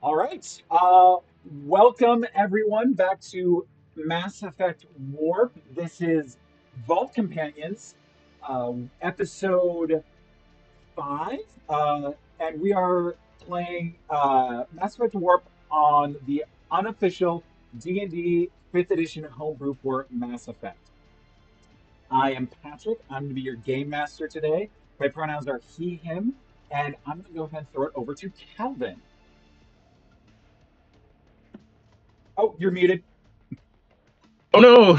All right. Welcome everyone back to Mass Effect Warp. This is Vault Companions, episode 5, and we are playing Mass Effect Warp on the unofficial D&D 5th edition homebrew for Mass Effect. I am Patrick. I'm going to be your game master today. My pronouns are he, him, and I'm going to go ahead and throw it over to Calvin. Oh, you're muted. Oh no!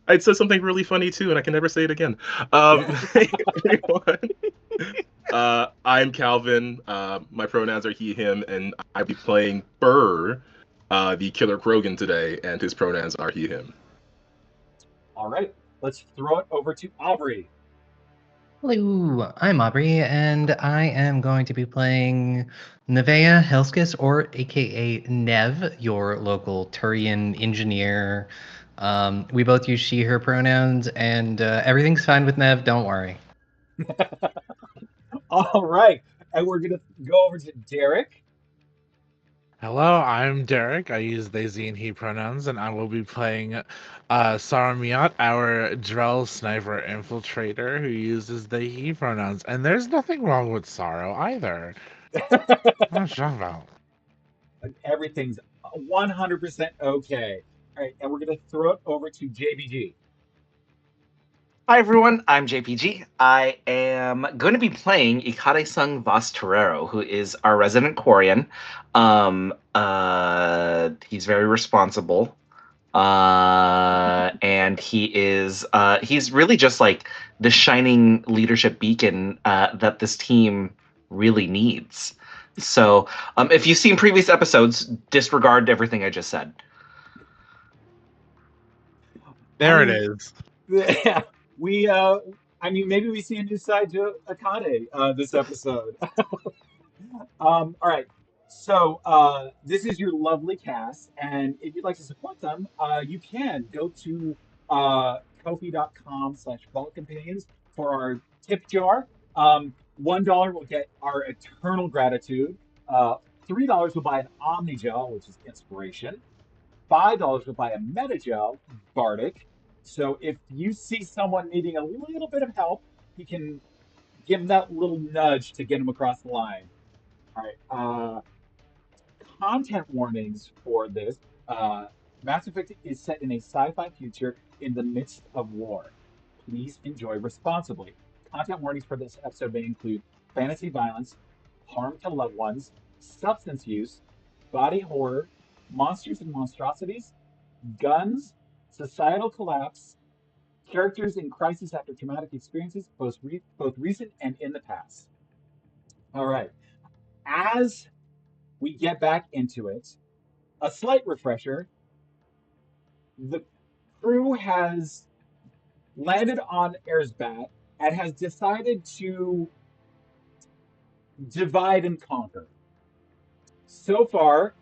I said something really funny too, and I can never say it again. Hey everyone. I'm Calvin. My pronouns are he, him, and I'll be playing Berr, the killer Krogan today, and his pronouns are he, him. All right, let's throw it over to Aubrey. Hello, I'm Aubrey, and I am going to be playing Neveah, Helscus, or aka Nev, your local Turian engineer. We both use she, her pronouns, and everything's fine with Nev, don't worry. All right, and we're gonna go over to Derryk. Hello, I'm Derryk. I use they, ze, and he pronouns, and I will be playing Saro Miat, our Drell sniper infiltrator who uses they, he pronouns. And there's nothing wrong with Saro either. What's wrong about? Everything's 100% okay. All right, and we're gonna throw it over to JBG. Hi everyone, I'm JPG. I am going to be playing Ikade'Sung Torero, who is our resident Quarian. He's very responsible, and he's really just like the shining leadership beacon that this team really needs. So, if you've seen previous episodes, disregard everything I just said. There it mean, is. Yeah, we maybe we see a new side to Ikade this episode. All right. So this is your lovely cast, and if you'd like to support them, you can go to kofi.com/vault companions for our tip jar. $1 will get our eternal gratitude. $3 will buy an Omni Gel, which is inspiration. $5 will buy a Meta Gel, Bardic. So if you see someone needing a little bit of help, you can give them that little nudge to get them across the line. All right. Content warnings for this. Mass Effect is set in a sci-fi future in the midst of war. Please enjoy responsibly. Content warnings for this episode may include fantasy violence, harm to loved ones, substance use, body horror, monsters and monstrosities, guns, societal collapse, characters in crisis after traumatic experiences, both recent and in the past. All right. As we get back into it, a slight refresher. The crew has landed on Erszbat and has decided to divide and conquer. So far,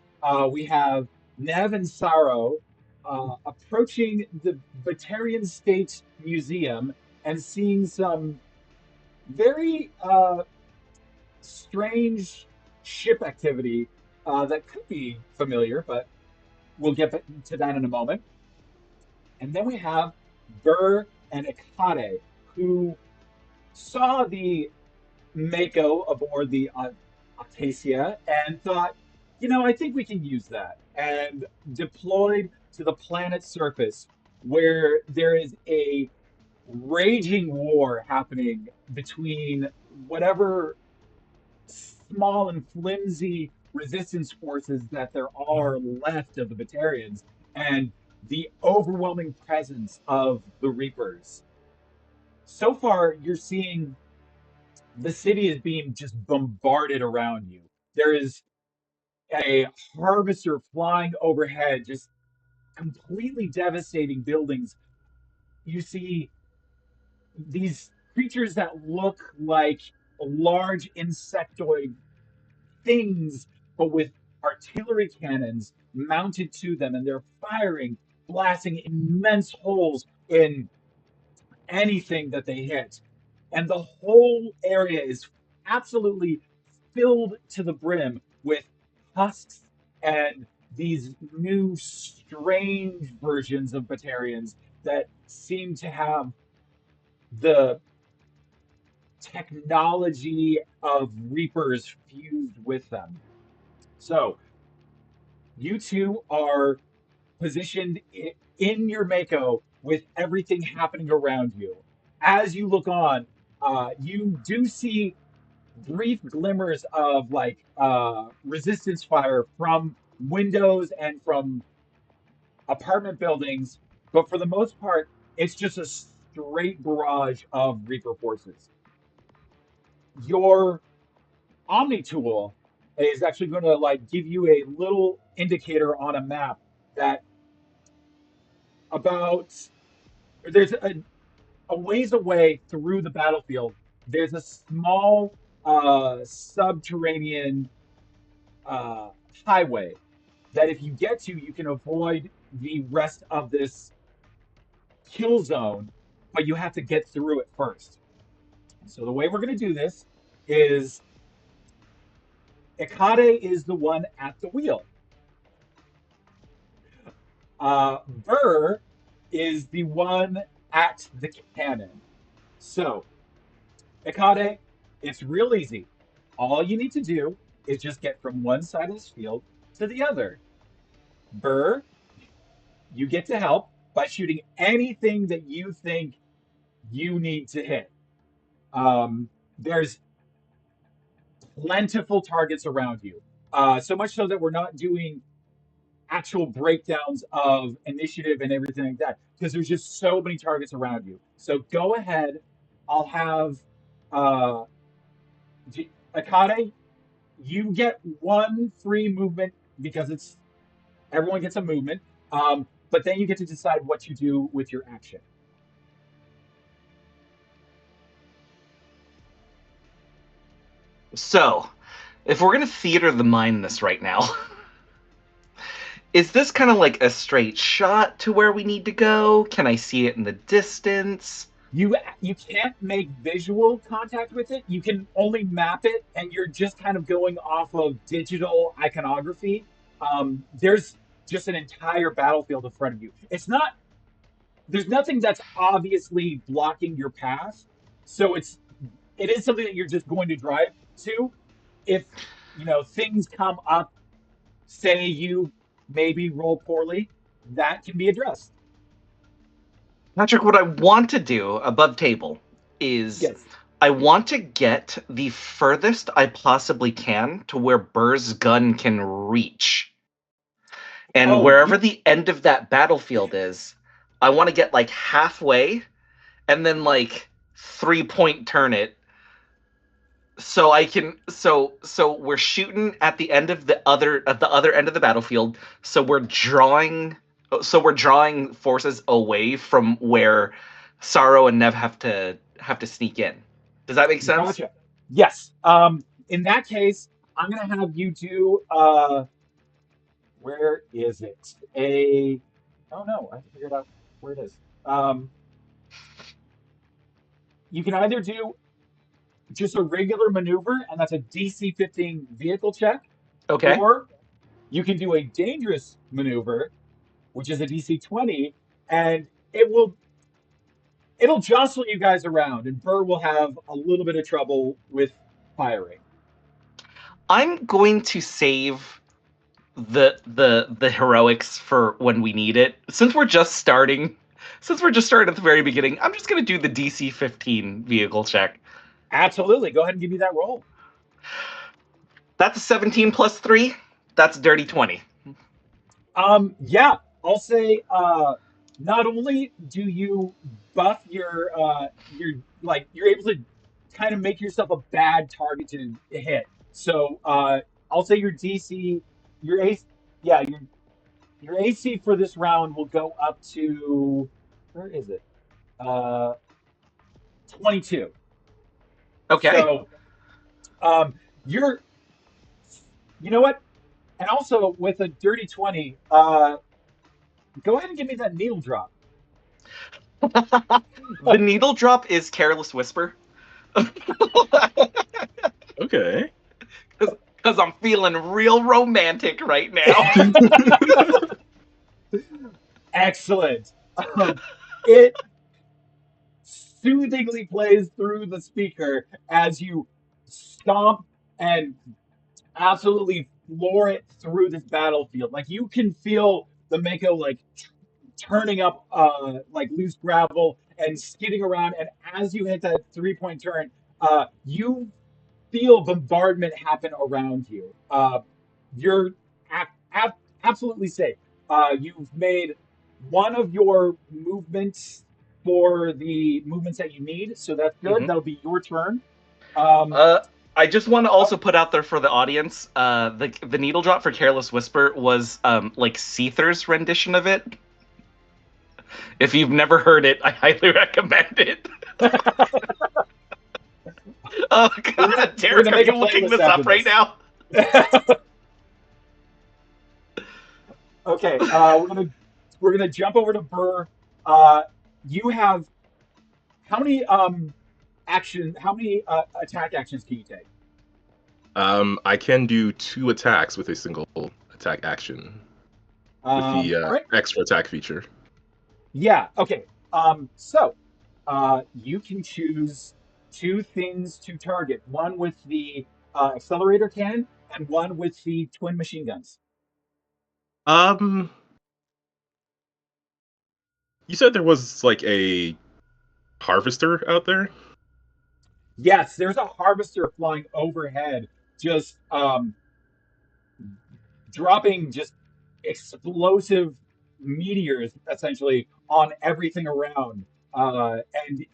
we have Nev and Saro approaching the Batarian State Museum and seeing some very strange ship activity that could be familiar, but we'll get to that in a moment. And then we have Berr and Ikade, who saw the Mako aboard the Acacia and thought, I think we can use that, and deployed to the planet's surface where there is a raging war happening between whatever small and flimsy resistance forces that there are left of the Batarians and the overwhelming presence of the Reapers. So far, you're seeing the city is being just bombarded around you. There is a harvester flying overhead, just completely devastating buildings. You see these creatures that look like large insectoid things, but with artillery cannons mounted to them, and they're firing, blasting immense holes in anything that they hit. And the whole area is absolutely filled to the brim with husks and these new strange versions of Batarians that seem to have the technology of Reapers fused with them. So, you two are positioned in your Mako with everything happening around you. As you look on, you do see brief glimmers of resistance fire from windows and from apartment buildings, but for the most part, it's just a straight barrage of Reaper forces. Your Omni tool is actually going to give you a little indicator on a map that about there's a ways away through the battlefield. There's a small subterranean highway that if you get to, you can avoid the rest of this kill zone, but you have to get through it first. So the way we're going to do this is Ikade is the one at the wheel. Berr is the one at the cannon. So, Ikade, it's real easy. All you need to do is just get from one side of this field to the other. Berr, you get to help by shooting anything that you think you need to hit. There's plentiful targets around you. So much so that we're not doing actual breakdowns of initiative and everything like that because there's just so many targets around you. So go ahead. I'll have Ikade, you get one free movement because it's everyone gets a movement. But then you get to decide what you do with your action. So, if we're gonna theater the mind this right now, is this kind of like a straight shot to where we need to go? Can I see it in the distance? You can't make visual contact with it. You can only map it, and you're just kind of going off of digital iconography. There's just an entire battlefield in front of you. There's nothing that's obviously blocking your path, so it is something that you're just going to drive to. If things come up, say you maybe roll poorly, that can be addressed. Patrick, what I want to do above table is Yes. I want to get the furthest I possibly can to where Burr's gun can reach. And wherever the end of that battlefield is, I want to get halfway and then 3-point turn it. So I can so we're shooting at the end of the other end of the battlefield. So we're drawing forces away from where Saro and Nev have to sneak in. Does that make sense? Gotcha. Yes. In that case, I'm gonna have you do where is it? Oh no, I figured out where it is. You can either do just a regular maneuver, and that's a DC 15 vehicle check. Okay. Or you can do a dangerous maneuver, which is a DC 20, and it'll jostle you guys around, and Burr will have a little bit of trouble with firing. I'm going to save the heroics for when we need it. Since we're just starting at the very beginning, I'm just going to do the DC 15 vehicle check. Absolutely. Go ahead and give me that roll. That's a 17 plus 3. That's dirty 20. Yeah, I'll say not only do you buff you're able to kind of make yourself a bad target to hit. So I'll say your DC, your AC for this round will go up to, where is it? 22. Okay. So you know what? And also with a dirty 20, go ahead and give me that needle drop. The needle drop is Careless Whisper. Okay. because I'm feeling real romantic right now. Excellent. It soothingly plays through the speaker as you stomp and absolutely floor it through this battlefield. Like you can feel the Mako like turning up like loose gravel and skidding around. And as you hit that 3-point turn, you feel bombardment happen around you. You're absolutely safe. You've made one of your movements for the movements that you need, so that's good. Mhm. That'll be your turn. I just want to also put out there for the audience, the needle drop for Careless Whisper was like Seether's rendition of it. If you've never heard it, I highly recommend it. Oh God, Derryk, are make you a looking playlist this after up right this. now? Okay, we're gonna jump over to Burr. You have how many attack actions can you take? I can do 2 attacks with a single attack action with the All right. extra attack feature. Yeah. Okay. So, you can choose 2 things to target. One with the accelerator cannon, and one with the twin machine guns. Um, you said there was like a harvester out there? Yes, there's a harvester flying overhead, just dropping just explosive meteors essentially on everything around. And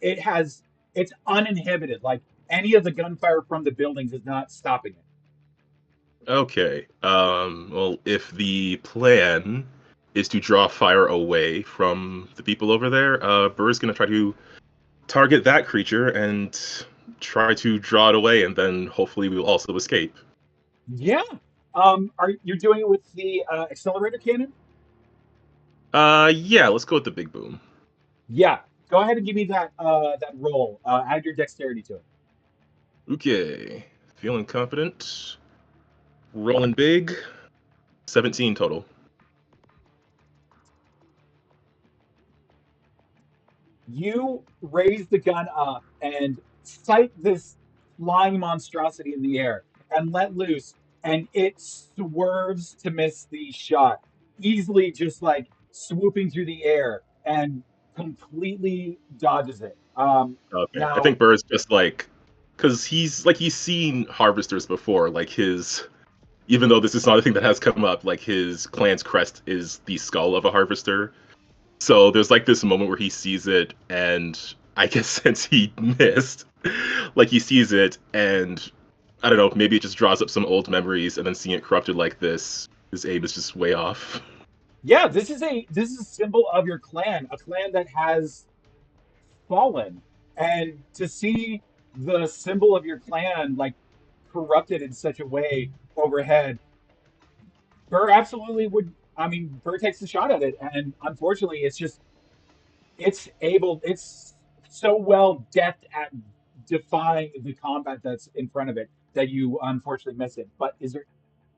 it's uninhibited. Like any of the gunfire from the buildings is not stopping it. Okay. Well, if the plan is to draw fire away from the people over there, Burr's gonna try to target that creature and try to draw it away, and then hopefully we will also escape. Yeah. Are you doing it with the accelerator cannon? Yeah, let's go with the big boom. Yeah. Go ahead and give me that roll. Add your dexterity to it. Okay. Feeling confident. Rolling big. 17 total. You raise the gun up and sight this flying monstrosity in the air and let loose, and it swerves to miss the shot, easily just like swooping through the air and completely dodges it. Okay. I Now, think Burr's just like, because he's seen harvesters before. Like his, even though this is not a thing that has come up, like his clan's crest is the skull of a harvester. So there's like this moment where he sees it, and I guess since he missed, like he sees it, and I don't know, maybe it just draws up some old memories, and then seeing it corrupted like this, his aim is just way off. yeah, this is a symbol of your clan, a clan that has fallen, and to see the symbol of your clan like corrupted in such a way overhead, Burr absolutely would. I mean, Burr takes the shot at it, and unfortunately, it's so well deft at defying the combat that's in front of it that you unfortunately miss it. But is there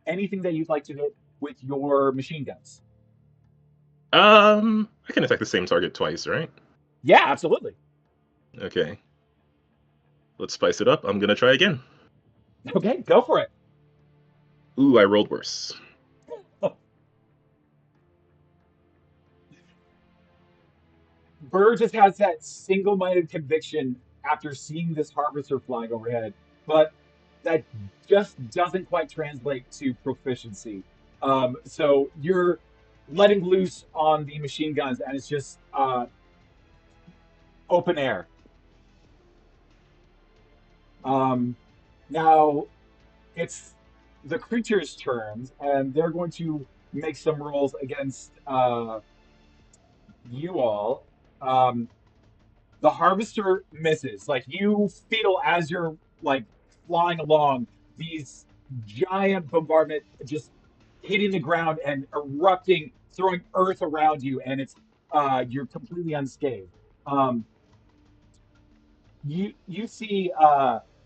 anything that you'd like to hit with your machine guns? I can attack the same target twice, right? Yeah, absolutely. Okay. Let's spice it up. I'm gonna try again. Okay, go for it. Ooh, I rolled worse. Burr just has that single-minded conviction after seeing this harvester flying overhead, but that just doesn't quite translate to proficiency. So you're letting loose on the machine guns, and it's just open air. Now it's the creature's turns, and they're going to make some rolls against you all. Um, the harvester misses. Like you feel as you're like flying along, these giant bombardment just hitting the ground and erupting, throwing earth around you, and it's you're completely unscathed. Um, you see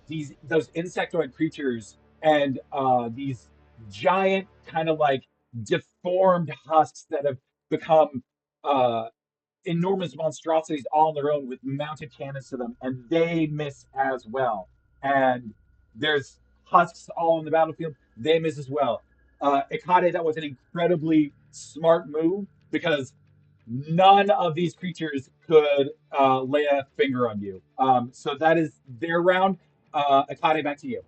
these those insectoid creatures and these giant kind of like deformed husks that have become uh, enormous monstrosities all on their own with mounted cannons to them, and they miss as well. And there's husks all on the battlefield; they miss as well. Ikade, that was an incredibly smart move because none of these creatures could lay a finger on you. So that is their round. Ikade, back to you.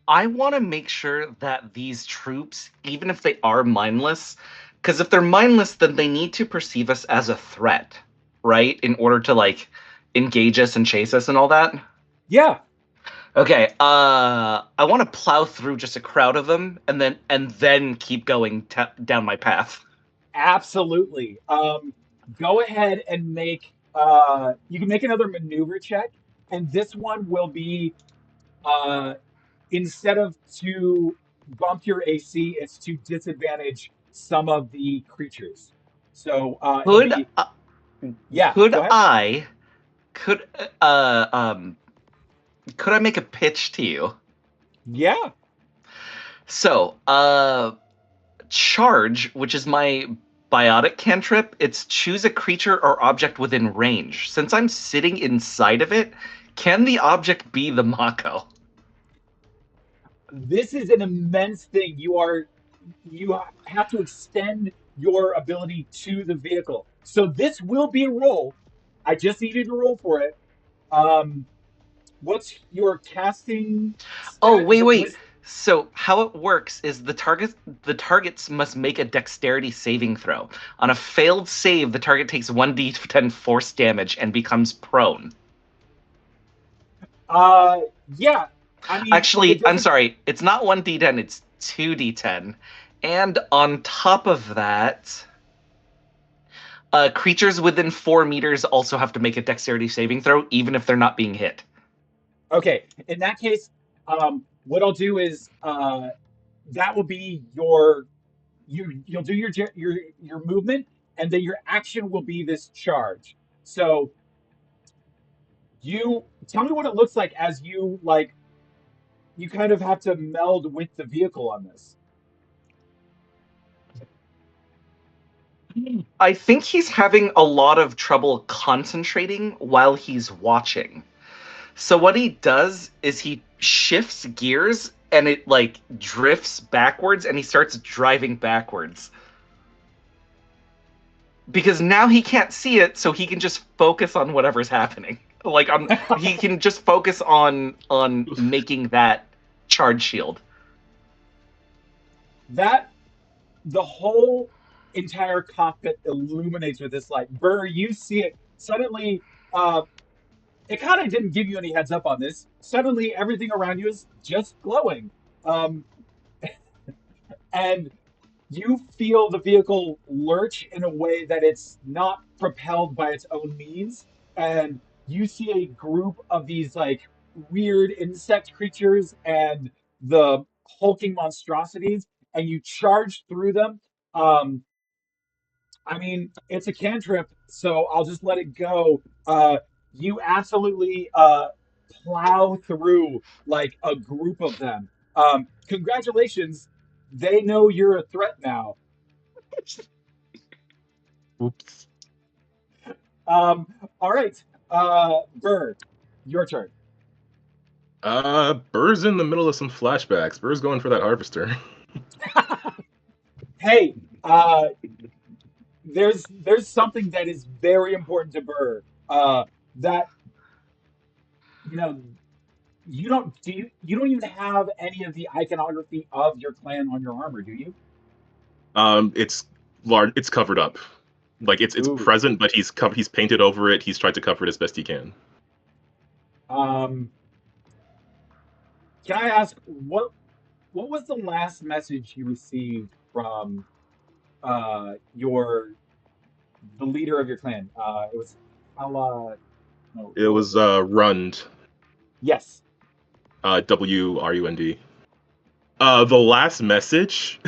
I want to make sure that these troops, even if they are mindless, because if they're mindless, then they need to perceive us as a threat, right? In order to like engage us and chase us and all that. Yeah. Okay. I want to plow through just a crowd of them and then keep going down my path. Absolutely. Go ahead and make you can make another maneuver check, and this one will be instead of to bump your AC, it's to disadvantage some of the creatures. So it'll Could be yeah. could Go ahead. I could uh um could I make a pitch to you? Yeah. So, charge, which is my biotic cantrip, it's choose a creature or object within range. Since I'm sitting inside of it, can the object be the Mako? This is an immense thing. You have to extend your ability to the vehicle. So this will be a roll. I just need you to roll for it. What's your casting stat? Oh, Is it wait. So how it works is the targets must make a dexterity saving throw. On a failed save, the target takes 1d10 force damage and becomes prone. Yeah. I mean, Actually, I'm sorry. It's not 1d10, it's 2d10. And on top of that, creatures within 4 meters also have to make a dexterity saving throw, even if they're not being hit. Okay. In that case, what I'll do is that will be you'll do your movement, and then your action will be this charge. So you tell me what it looks like as you kind of have to meld with the vehicle on this. I think he's having a lot of trouble concentrating while he's watching. So what he does is he shifts gears and it like drifts backwards and he starts driving backwards. Because now he can't see it, so he can just focus on whatever's happening. Like he can just focus on making that charge shield. That the whole entire cockpit illuminates with this light. Burr, you see it suddenly. It kind of didn't give you any heads up on this. Suddenly, everything around you is just glowing, and you feel the vehicle lurch in a way that it's not propelled by its own means, and you see a group of these like weird insect creatures and the hulking monstrosities, and you charge through them. Um, I mean, it's a cantrip, so I'll just let it go. You absolutely plow through like a group of them. Congratulations, they know you're a threat now. Oops. All right, Burr, your turn. Burr's in the middle of some flashbacks. Burr's going for that harvester. Hey, there's something that is very important to Burr. That you don't even have any of the iconography of your clan on your armor, do you? It's large. It's covered up. Like it's Ooh. present, but he's painted over it. He's tried to cover it as best he can. Can I ask what was the last message you received from the leader of your clan? It was Hala. No, It was Rund. Yes. WRUND. The last message.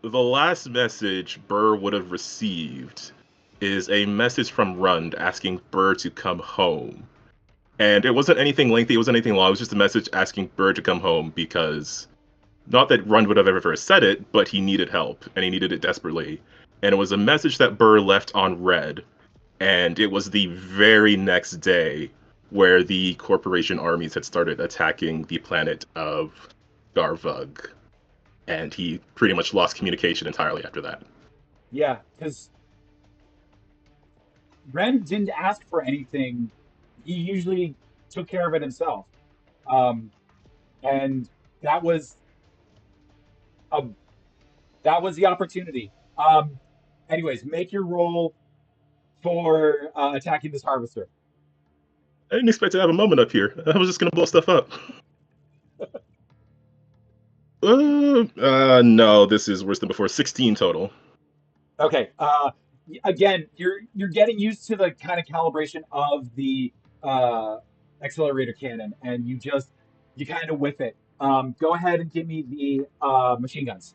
The last message Burr would have received is a message from Rund asking Berr to come home. And it wasn't anything lengthy, it wasn't anything long, it was just a message asking Berr to come home because, not that Rund would have ever said it, but he needed help, and he needed it desperately. And it was a message that Berr left on red, and it was the very next day where the corporation armies had started attacking the planet of Garvug. And he pretty much lost communication entirely after that. Yeah, because Ren didn't ask for anything. He usually took care of it himself. And that was the opportunity. Anyways, make your roll for attacking this harvester. I didn't expect to have a moment up here. I was just gonna blow stuff up. No, this is worse than before. 16 total. Okay. Again, you're getting used to the kind of calibration of the accelerator cannon, and you kind of whiff it. Go ahead and give me the machine guns.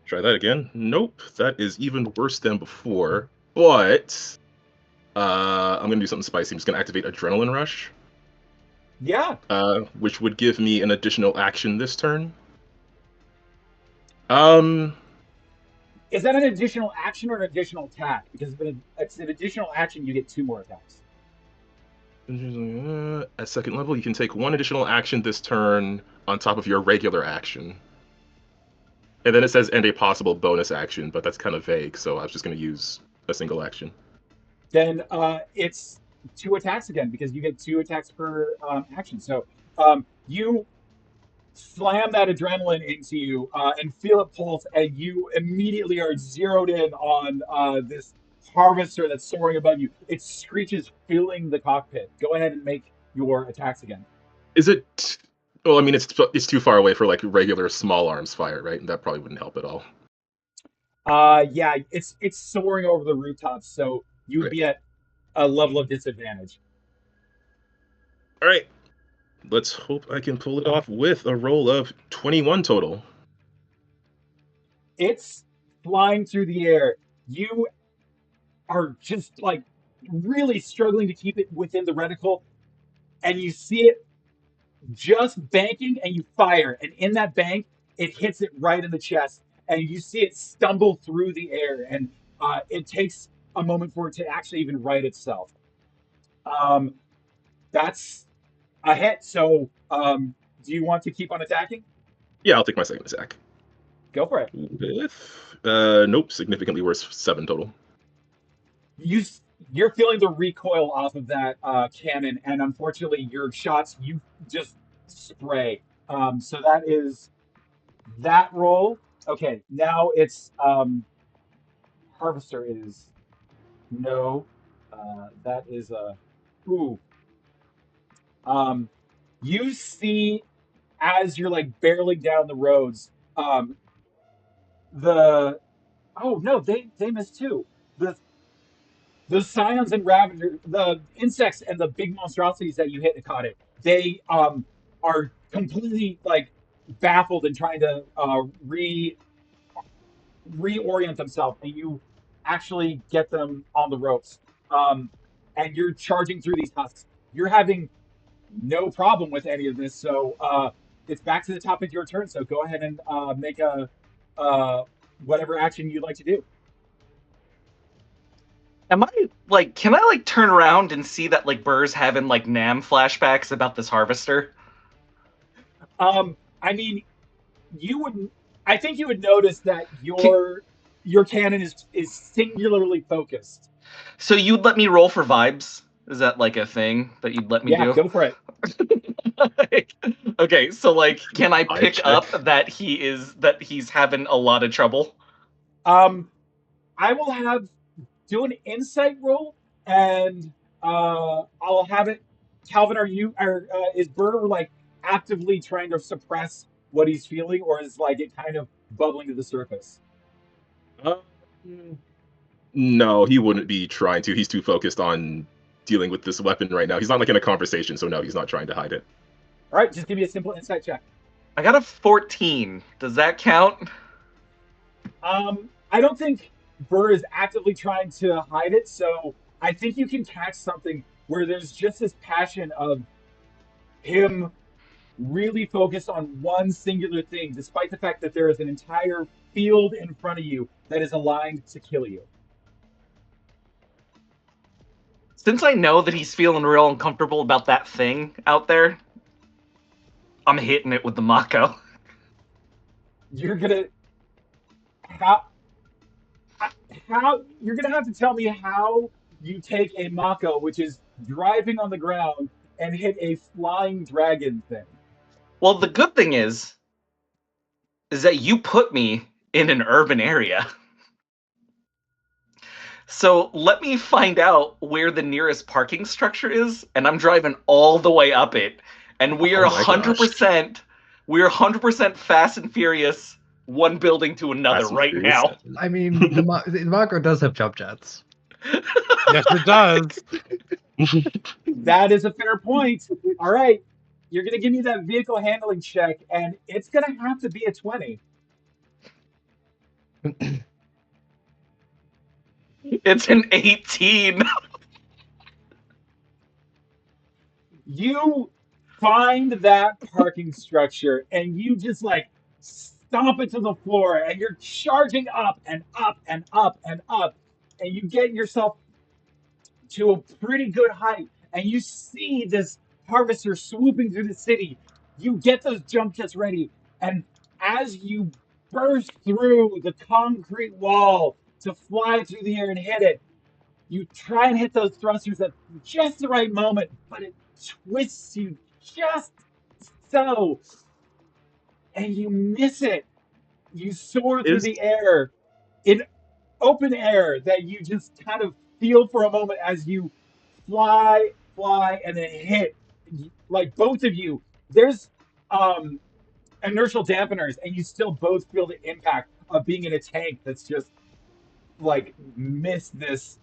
Try that again. Nope, that is even worse than before. But I'm gonna do something spicy. I'm just gonna activate Adrenaline Rush. Yeah. Which would give me an additional action this turn. Is that an additional action or an additional attack? Because if it's an additional action, you get 2 more attacks. At second level, you can take 1 additional action this turn on top of your regular action. And then it says, and a possible bonus action, but that's kind of vague, so I was just going to use a single action. Then it's 2 attacks again, because you get 2 attacks per action. So you slam that adrenaline into you and feel it pulse, and you immediately are zeroed in on this harvester that's soaring above you. It screeches, filling the cockpit. Go ahead and make your attacks again. Is it... Well, I mean, it's too far away for like regular small arms fire, right? And that probably wouldn't help at all. Yeah, it's soaring over the rooftops, so you would be at a level of disadvantage. All right. Let's hope I can pull it off with a roll of 21 total. It's flying through the air. You are just like really struggling to keep it within the reticle, and you see it just banking, and you fire, and in that bank, it hits it right in the chest, and you see it stumble through the air, and it takes a moment for it to actually even right itself. That's a hit. So, do you want to keep on attacking? Yeah, I'll take my second attack. Go for it. With nope, significantly worse, 7 total. You're feeling the recoil off of that cannon, and unfortunately, your shots you just spray. So that is that roll. Okay, now it's harvester is no. That is a ooh. You see as you're like barreling down the roads, the oh no, they missed too. The scions and ravagers, the insects and the big monstrosities that you hit, Ikade, they are completely like baffled and trying to reorient themselves, and you actually get them on the ropes. And you're charging through these husks. You're having no problem with any of this, so it's back to the top of your turn. So go ahead and make a whatever action you'd like to do. Am I like? Can I like turn around and see that like Burr's having like Nam flashbacks about this harvester? I mean, you would. I think you would notice that your cannon is singularly focused. So you'd let me roll for vibes? Is that like a thing that you'd let me do? Yeah, go for it. Okay, so like, can I pick up that he's having a lot of trouble? I will do an insight roll, and I'll have it. Calvin, is Burr like actively trying to suppress what he's feeling, or is like it kind of bubbling to the surface? No, he wouldn't be trying to. He's too focused on dealing with this weapon right now. He's not like in a conversation, so no, he's not trying to hide it. All right, just give me a simple insight check. I got a 14. Does that count? I don't think Burr is actively trying to hide it. So I think you can catch something where there's just this passion of him really focused on one singular thing, despite the fact that there is an entire field in front of you that is aligned to kill you. Since I know that he's feeling real uncomfortable about that thing out there, I'm hitting it with the Mako. You're gonna how you're gonna have to tell me how you take a Mako, which is driving on the ground, and hit a flying dragon thing. Well, the good thing is that you put me in an urban area. So let me find out where the nearest parking structure is, and I'm driving all the way up it. And we are 100%, we're 100% Fast and Furious, one building to another right now. I mean, the Mako does have jump jets. Yes, it does. That is a fair point. All right, you're gonna give me that vehicle handling check, and it's gonna have to be a 20. It's an 18. You find that parking structure, and you just like stomp it to the floor, and you're charging up and up and up and up, and you get yourself to a pretty good height, and you see this harvester swooping through the city. You get those jump jets ready, and as you burst through the concrete wall to fly through the air and hit it, you try and hit those thrusters at just the right moment, but it twists you just so, and you miss it. You soar through the air in open air that you just kind of feel for a moment as you fly, and then hit. Like both of you, there's inertial dampeners, and you still both feel the impact of being in a tank that's just like missed this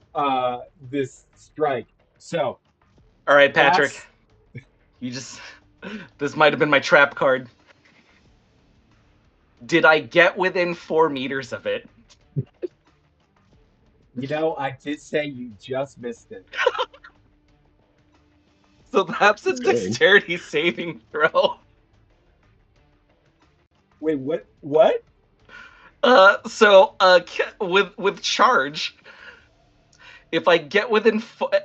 this strike. So, all right, Patrick, this might have been my trap card. Did I get within 4 meters of it? You know, I did say you just missed it. So that's a dexterity saving throw. Wait, what? What? So with charge, if I get within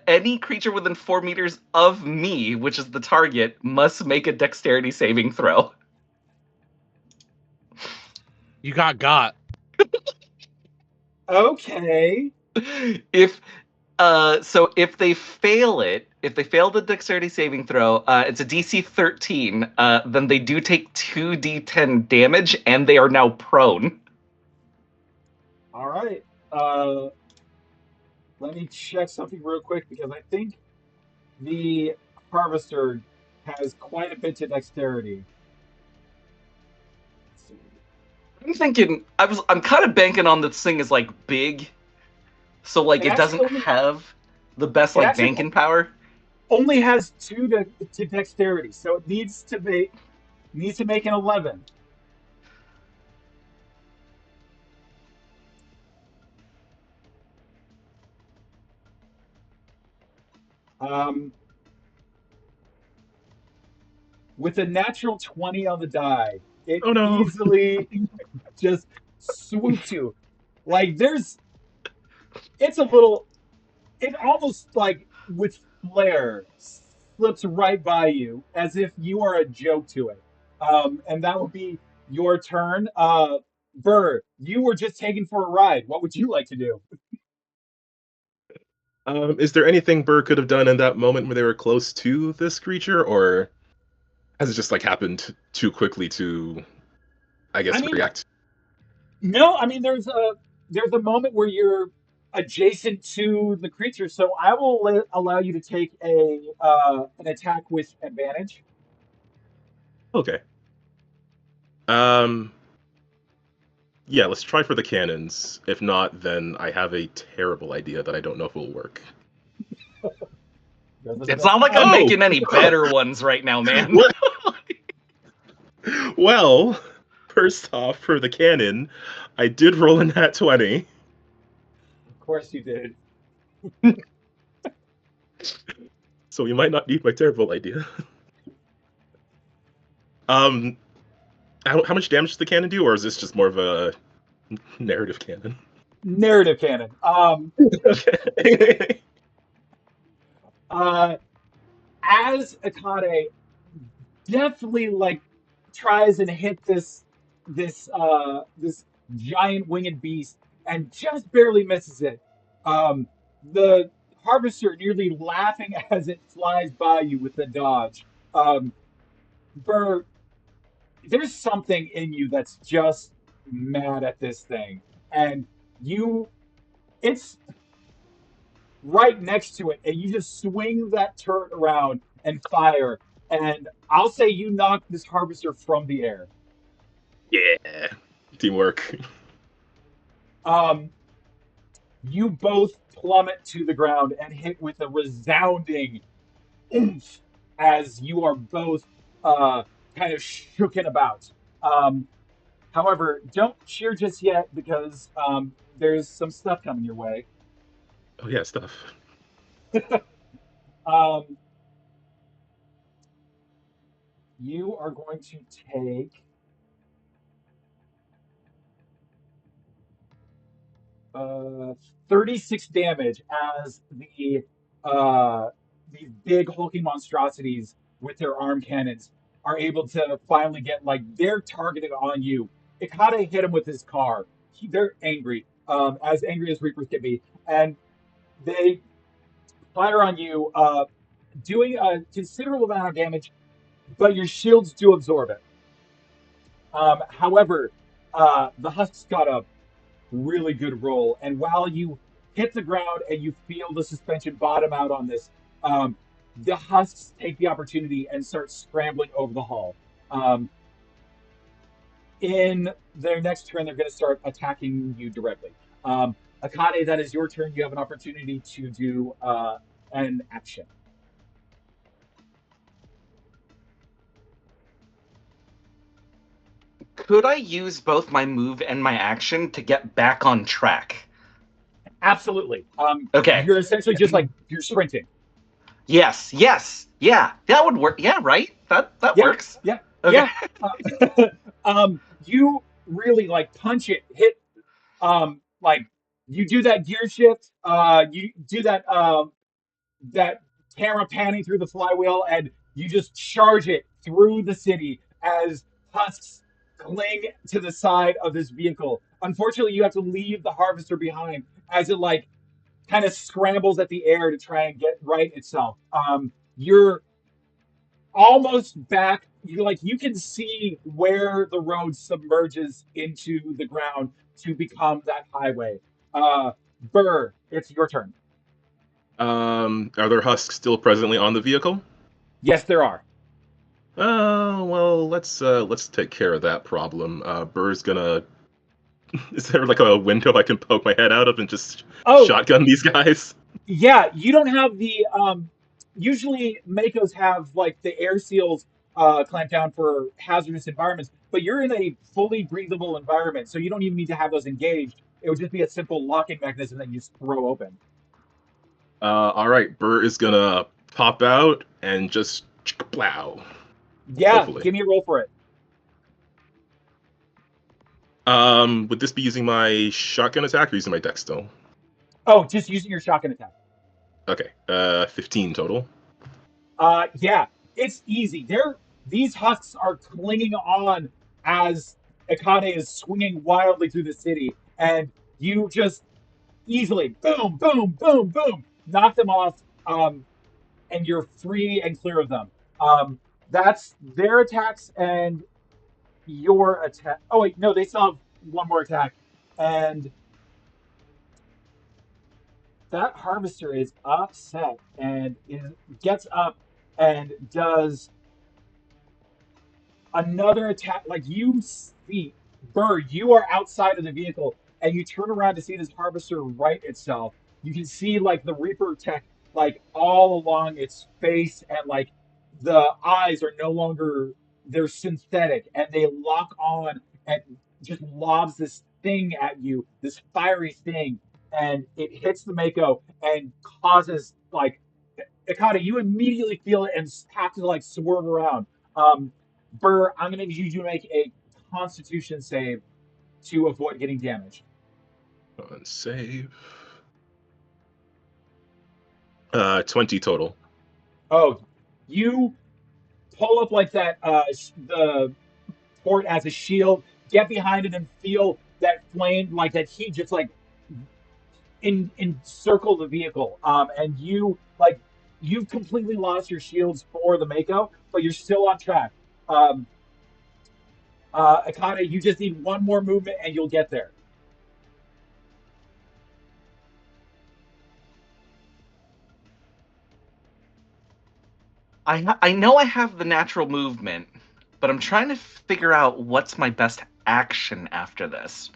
any creature within 4 meters of me, which is the target, must make a dexterity saving throw. You got. Okay. If they fail the dexterity saving throw, it's a DC 13. Then they do take 2d10 damage, and they are now prone. All right. Let me check something real quick, because I think the harvester has quite a bit to dexterity. I'm thinking I'm kind of banking on this thing is like big, so like it doesn't have the best like banking power. Only has 2 to dexterity, so it needs to make an 11. With a natural 20 on the die, it easily just swoops you. Like it almost like with flair slips right by you as if you are a joke to it. And that would be your turn. Burr, you were just taken for a ride. What would you like to do? Is there anything Burr could have done in that moment where they were close to this creature, or has it just like happened too quickly to, I guess, react? No, I mean there's a moment where you're adjacent to the creature, so I will allow you to take an attack with advantage. Okay. Yeah, let's try for the cannons. If not, then I have a terrible idea that I don't know if it will work. It's not like I'm making any better ones right now, man. Well, first off, for the cannon, I did roll a nat 20. course you did. So we might not need my terrible idea. How much damage does the cannon do, or is this just more of a narrative cannon? Narrative cannon. Okay. As Ikade definitely like tries and hit this giant winged beast and just barely misses it. The harvester nearly laughing as it flies by you with the dodge. Burr, there's something in you that's just mad at this thing, and it's right next to it, and you just swing that turret around and fire. And I'll say you knock this harvester from the air. Yeah. Teamwork. You both plummet to the ground and hit with a resounding oomph as you are both kind of shooken about. However, don't cheer just yet because there's some stuff coming your way. Oh yeah, stuff. You are going to take 36 damage as these big hulking monstrosities with their arm cannons are able to finally get like they're targeted on you. Ikade hit him with his car. They're angry, as angry as Reapers can be, and they fire on you, doing a considerable amount of damage, but your shields do absorb it. However, the husks got a really good roll, and while you hit the ground and you feel the suspension bottom out on this, the husks take the opportunity and start scrambling over the hull. In their next turn, they're going to start attacking you directly. Ikade, that is your turn. You have an opportunity to do an action. Could I use both my move and my action to get back on track? Absolutely. Okay. You're essentially just like you're sprinting. Yes. Yeah, that would work. Yeah, right? That works. Yeah. Okay. Yeah. You really like punch it, hit like you do that gear shift, you do that camera panning through the flywheel, and you just charge it through the city as husks cling to the side of this vehicle. Unfortunately, you have to leave the harvester behind as it like kind of scrambles at the air to try and get right itself. You're almost back. You can see where the road submerges into the ground to become that highway. Burr, it's your turn. Are there husks still presently on the vehicle? Yes, there are. Well, let's take care of that problem. Burr's gonna. Is there like a window I can poke my head out of and just shotgun these guys? Yeah, you don't have the. Usually, Makos have like the air seals clamped down for hazardous environments, but you're in a fully breathable environment, so you don't even need to have those engaged. It would just be a simple locking mechanism that you just throw open. All right, Burr is gonna pop out and just plow. Yeah, Hopefully. Give me a roll for it. Would this be using my shotgun attack or using my dex still? Oh, just using your shotgun attack. Okay, 15 total. Yeah, it's easy. These husks are clinging on as Ikade is swinging wildly through the city, and you just easily boom, boom, boom, boom, knock them off, and you're free and clear of them. That's their attacks and your attack. Oh wait, no, they still have one more attack, and that harvester is upset and gets up and does another attack. Like you see, Burr, you are outside of the vehicle and you turn around to see this harvester right itself. You can see like the Reaper tech like all along its face, and like the eyes are no longer, they're synthetic and they lock on and just lobs this thing at you, this fiery thing. and it hits the Mako and causes like Ikade, you immediately feel it and have to like swerve around. Burr, I'm gonna need you to make a Constitution save to avoid getting damaged. On save. 20 total. Oh, you pull up like that, the port as a shield, get behind it and feel that flame, like that heat just like encircle the vehicle. And you've completely lost your shields for the Mako, but you're still on track. Ikade, you just need one more movement and you'll get there. I know I have the natural movement, but I'm trying to figure out what's my best action after this.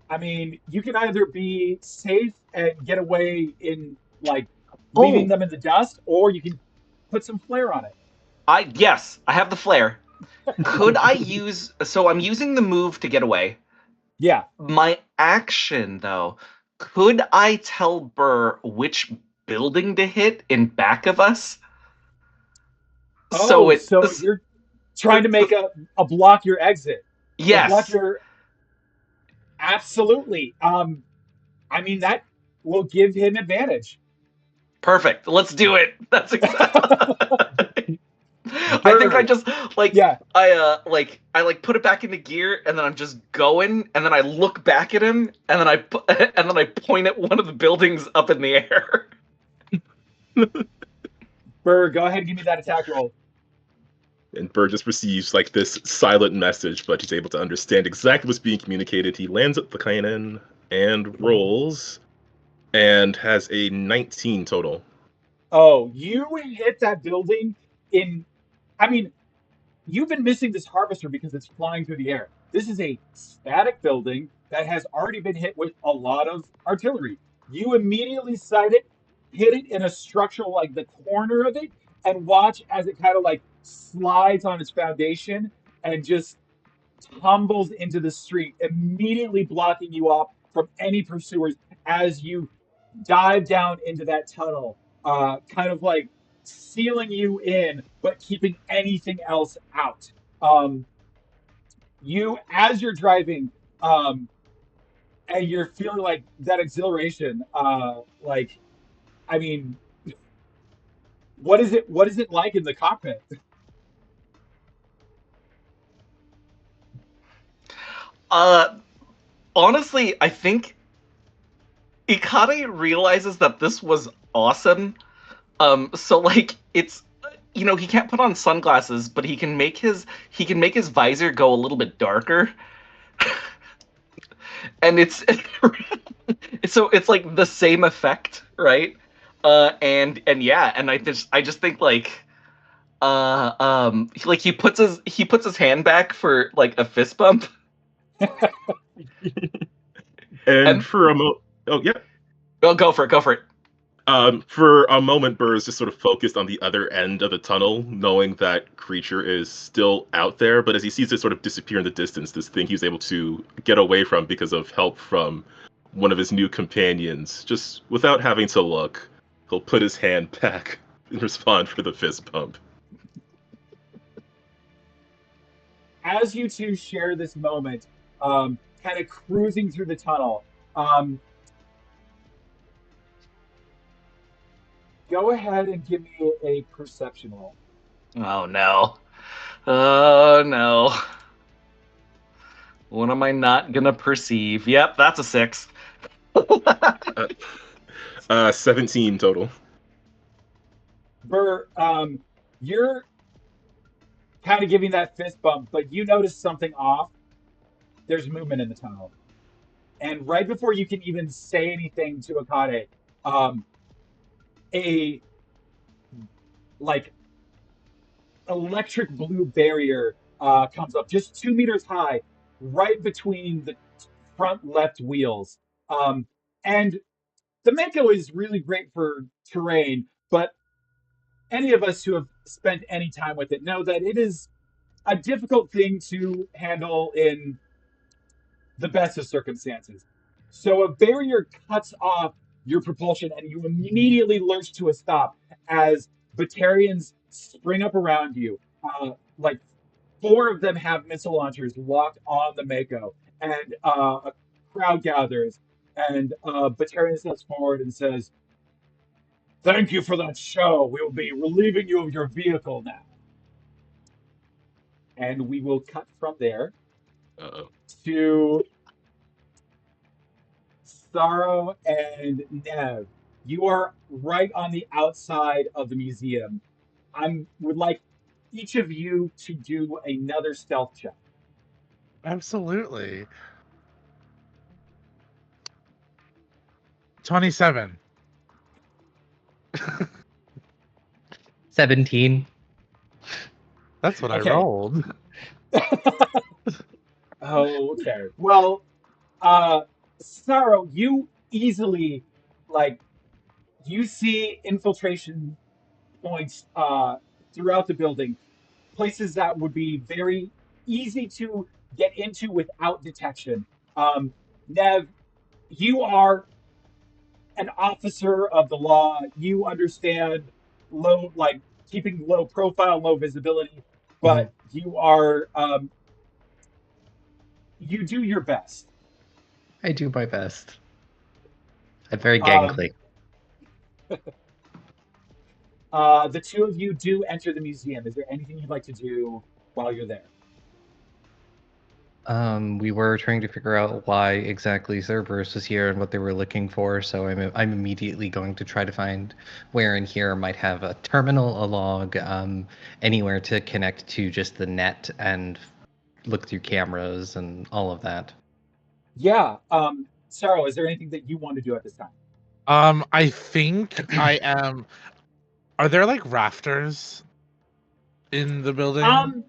I mean, you can either be safe and get away in like leaving them in the dust, or you can put some flair on it. Yes, I have the flare. Could I use? So I'm using the move to get away. Yeah. My action, though, could I tell Burr which building to hit in back of us? So you're trying to make a block your exit. Yes. Block your absolutely. I mean that will give him advantage. Perfect. Let's do it. That's exactly. I think I just I put it back into gear and then I'm just going and then I look back at him and then I point at one of the buildings up in the air. Burr, go ahead and give me that attack roll. And Burr just receives like this silent message, but he's able to understand exactly what's being communicated. He lands at the cannon and rolls and has a 19 total. Oh, you hit that building I mean, you've been missing this harvester because it's flying through the air. This is a static building that has already been hit with a lot of artillery. You immediately sight it, hit it in a structural, like the corner of it, and watch as it kind of like slides on its foundation and just tumbles into the street, immediately blocking you off from any pursuers as you dive down into that tunnel, kind of like sealing you in, but keeping anything else out. As you're driving, and you're feeling like that exhilaration, I mean, what is it like in the cockpit? Honestly, I think Ikade realizes that this was awesome. So like it's he can't put on sunglasses, but he can make his visor go a little bit darker. And it's so it's like the same effect, right? And I just think like he puts his hand back for like a fist bump. and for a moment, oh yeah, go for it. For a moment, Burr is just sort of focused on the other end of the tunnel, knowing that creature is still out there. But as he sees it sort of disappear in the distance, this thing he was able to get away from because of help from one of his new companions, just without having to look, he'll put his hand back and respond for the fist bump. As you two share this moment, kind of cruising through the tunnel, go ahead and give me a perception roll. Oh no. Oh no. What am I not gonna perceive? Yep, that's a 6. 17 total. Burr, you're kind of giving that fist bump, but you notice something off. There's movement in the tunnel. And right before you can even say anything to Ikade, a like electric blue barrier comes up just 2 meters high, right between the front left wheels. And the Mako is really great for terrain, but any of us who have spent any time with it know that it is a difficult thing to handle in the best of circumstances. So a barrier cuts off your propulsion, and you immediately lurch to a stop as Batarians spring up around you. Like 4 of them have missile launchers locked on the Mako, and a crowd gathers, and Batarian steps forward and says, "Thank you for that show. We will be relieving you of your vehicle now." And we will cut from there Uh-oh. to Saro and Nev. You are right on the outside of the museum. I would like each of you to do another stealth check. Absolutely. 27. 17. That's what Okay. I rolled. Okay. Well, Saro, you easily you see infiltration points throughout the building, places that would be very easy to get into without detection. Nev, you are an officer of the law. You understand keeping low profile, low visibility, but you are you do your best. I do my best. I'm very Um, gangly. The 2 of you do enter the museum. Is there anything you'd like to do while you're there? We were trying to figure out why exactly Cerberus was here and what they were looking for, so I'm immediately going to try to find where in here might have a terminal, a log, anywhere to connect to just the net and look through cameras and all of that. Yeah. Saro, is there anything that you want to do at this time? I think I am. Are there like rafters in the building?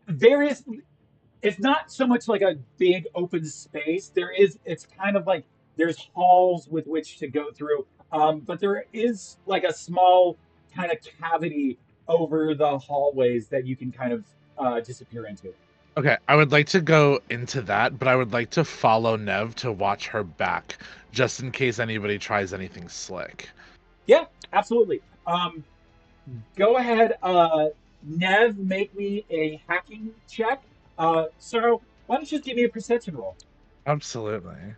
Various. It's not so much like a big open space. It's kind of like there's halls with which to go through. But there is like a small kind of cavity over the hallways that you can kind of disappear into. Okay, I would like to go into that, but I would like to follow Nev to watch her back, just in case anybody tries anything slick. Yeah, absolutely. Go ahead, Nev, make me a hacking check. So why don't you just give me a perception roll? Absolutely.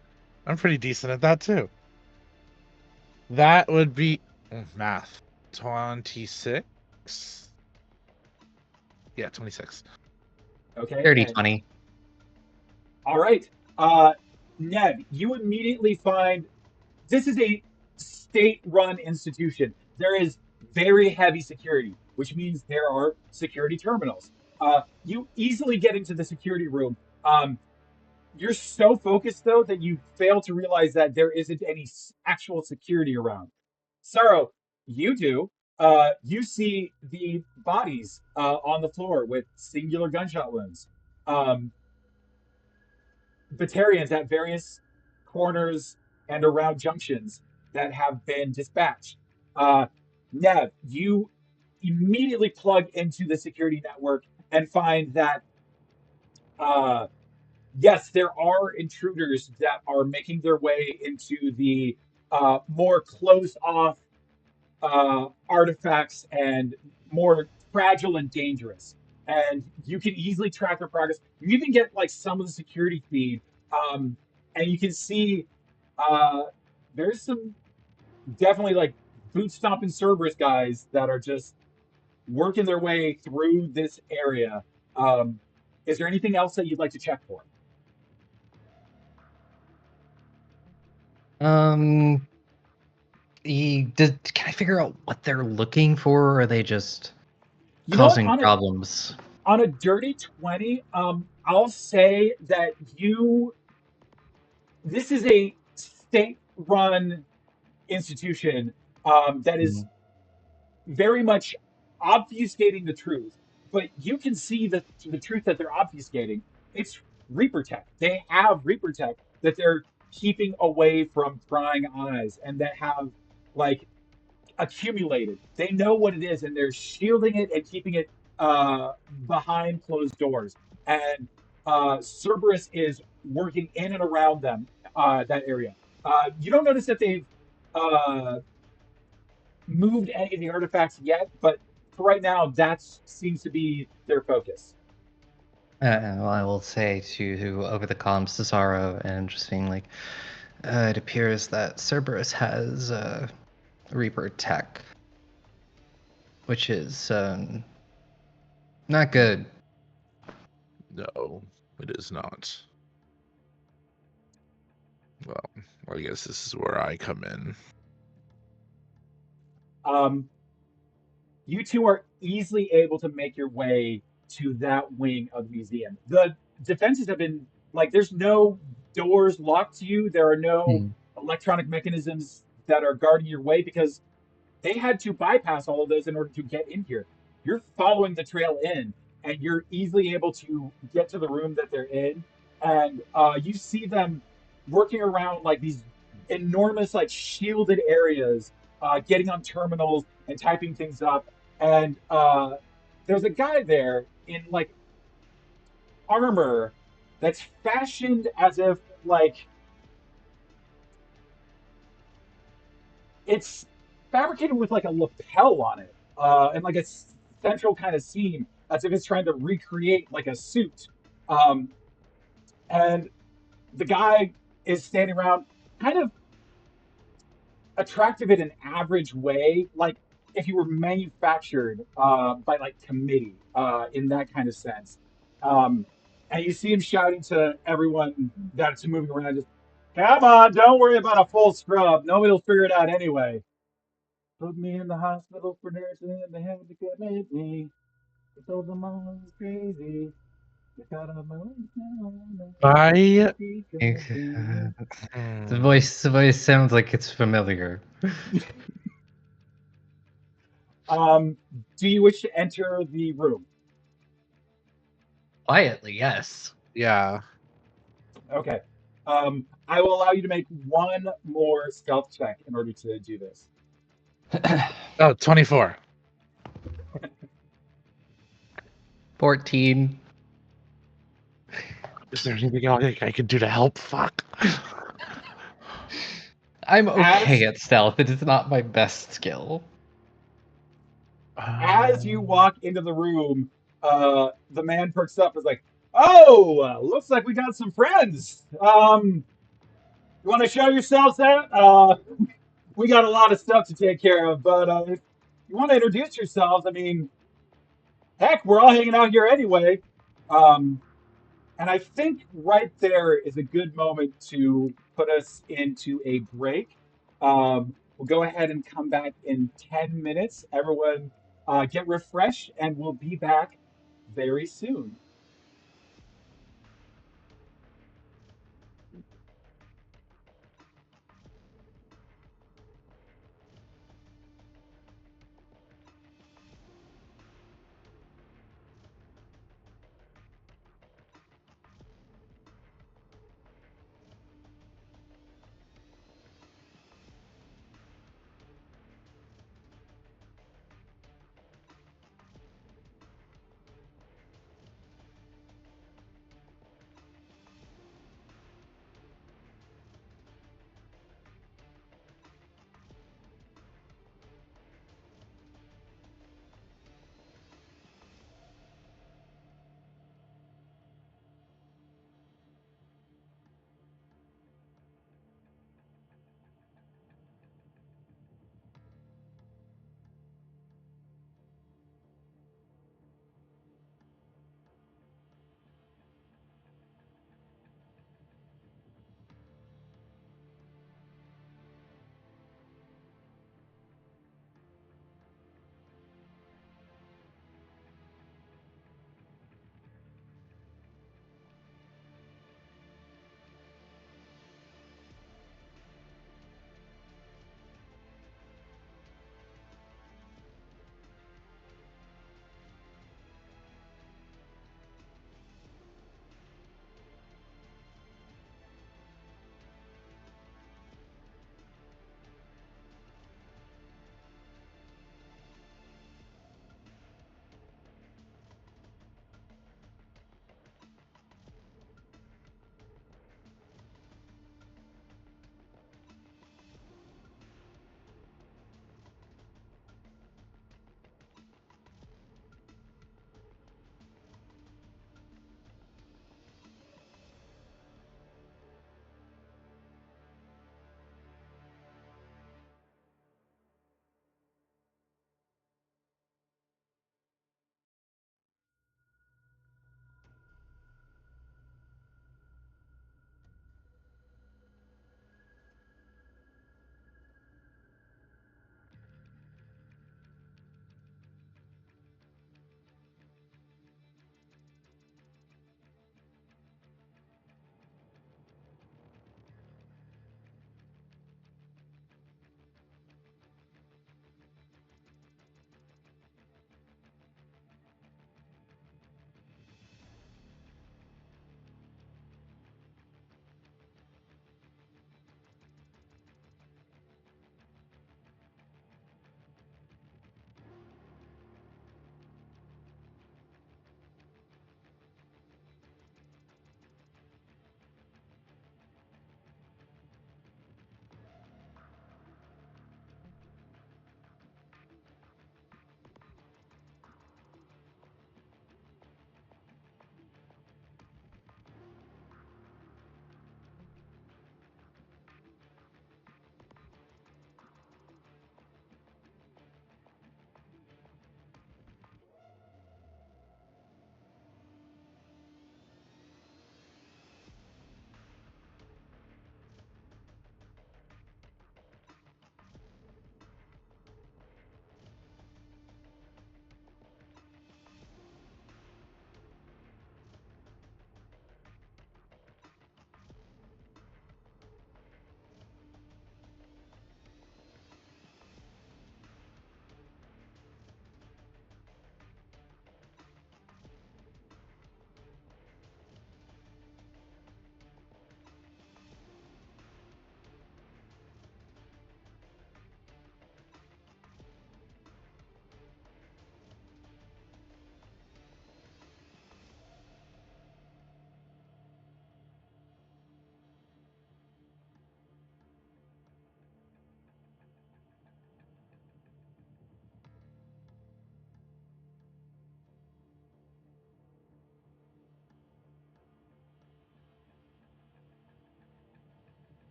I'm pretty decent at that too. That would be math. 26. Yeah, 26. Okay. 30, and- 20. All right. Nev, you immediately find this is a state-run institution. There is very heavy security, which means there are security terminals. You easily get into the security room. You're so focused, though, that you fail to realize that there isn't any actual security around. Saro, you do. You see the bodies on the floor with singular gunshot wounds. Batarians at various corners and around junctions that have been dispatched. Nev, you immediately plug into the security network and find that yes, there are intruders that are making their way into the more closed off artifacts and more fragile and dangerous. And you can easily track their progress. You even get like some of the security feed, and you can see there's some definitely like boot stomping Cerberus guys that are just working their way through this area. Is there anything else that you'd like to check for? Can I figure out what they're looking for, or are they just causing problems? On a dirty 20, I'll say that this is a state-run institution that is very much obfuscating the truth, but you can see the truth that they're obfuscating. It's Reaper tech. They have Reaper tech that they're keeping away from prying eyes and that have like accumulated. They know what it is and they're shielding it and keeping it behind closed doors. And Cerberus is working in and around them, that area. You don't notice that they've moved any of the artifacts yet, but for right now, that seems to be their focus. Well, I will say to over the comms to Saro and just being like, it appears that Cerberus has Reaper tech, which is not good. No, it is not. Well, I guess this is where I come in. You two are easily able to make your way to that wing of the museum. The defenses have been like, there's no doors locked to you. There are no electronic mechanisms that are guarding your way because they had to bypass all of those in order to get in here. You're following the trail in, and you're easily able to get to the room that they're in. And you see them working around like these enormous, like shielded areas, getting on terminals and typing things up. And there's a guy there in like armor that's fashioned as if like it's fabricated with like a lapel on it, and like a central kind of seam, as if it's trying to recreate like a suit. Um, and the guy is standing around, kind of attractive in an average way, like if you were manufactured by like committee, in that kind of sense. Um, and you see him shouting to everyone that's moving around, just, "Come on, don't worry about a full scrub. Nobody will figure it out anyway. Put me in the hospital for nursing, and they had to commit me. They told them I was crazy. They got on my own I The voice sounds like it's familiar. Do you wish to enter the room? Quietly, yes. Yeah. Okay. I will allow you to make one more stealth check in order to do this. Oh, 24. 14. Is there anything else I can do to help? Fuck. I'm okay As- at stealth. It is not my best skill. As you walk into the room, the man perks up and is like, "Oh, looks like we got some friends. You want to show yourselves out? We got a lot of stuff to take care of, but if you want to introduce yourselves, I mean, heck, we're all hanging out here anyway." And I think right there is a good moment to put us into a break. We'll go ahead and come back in 10 minutes. Everyone get refreshed, and we'll be back very soon.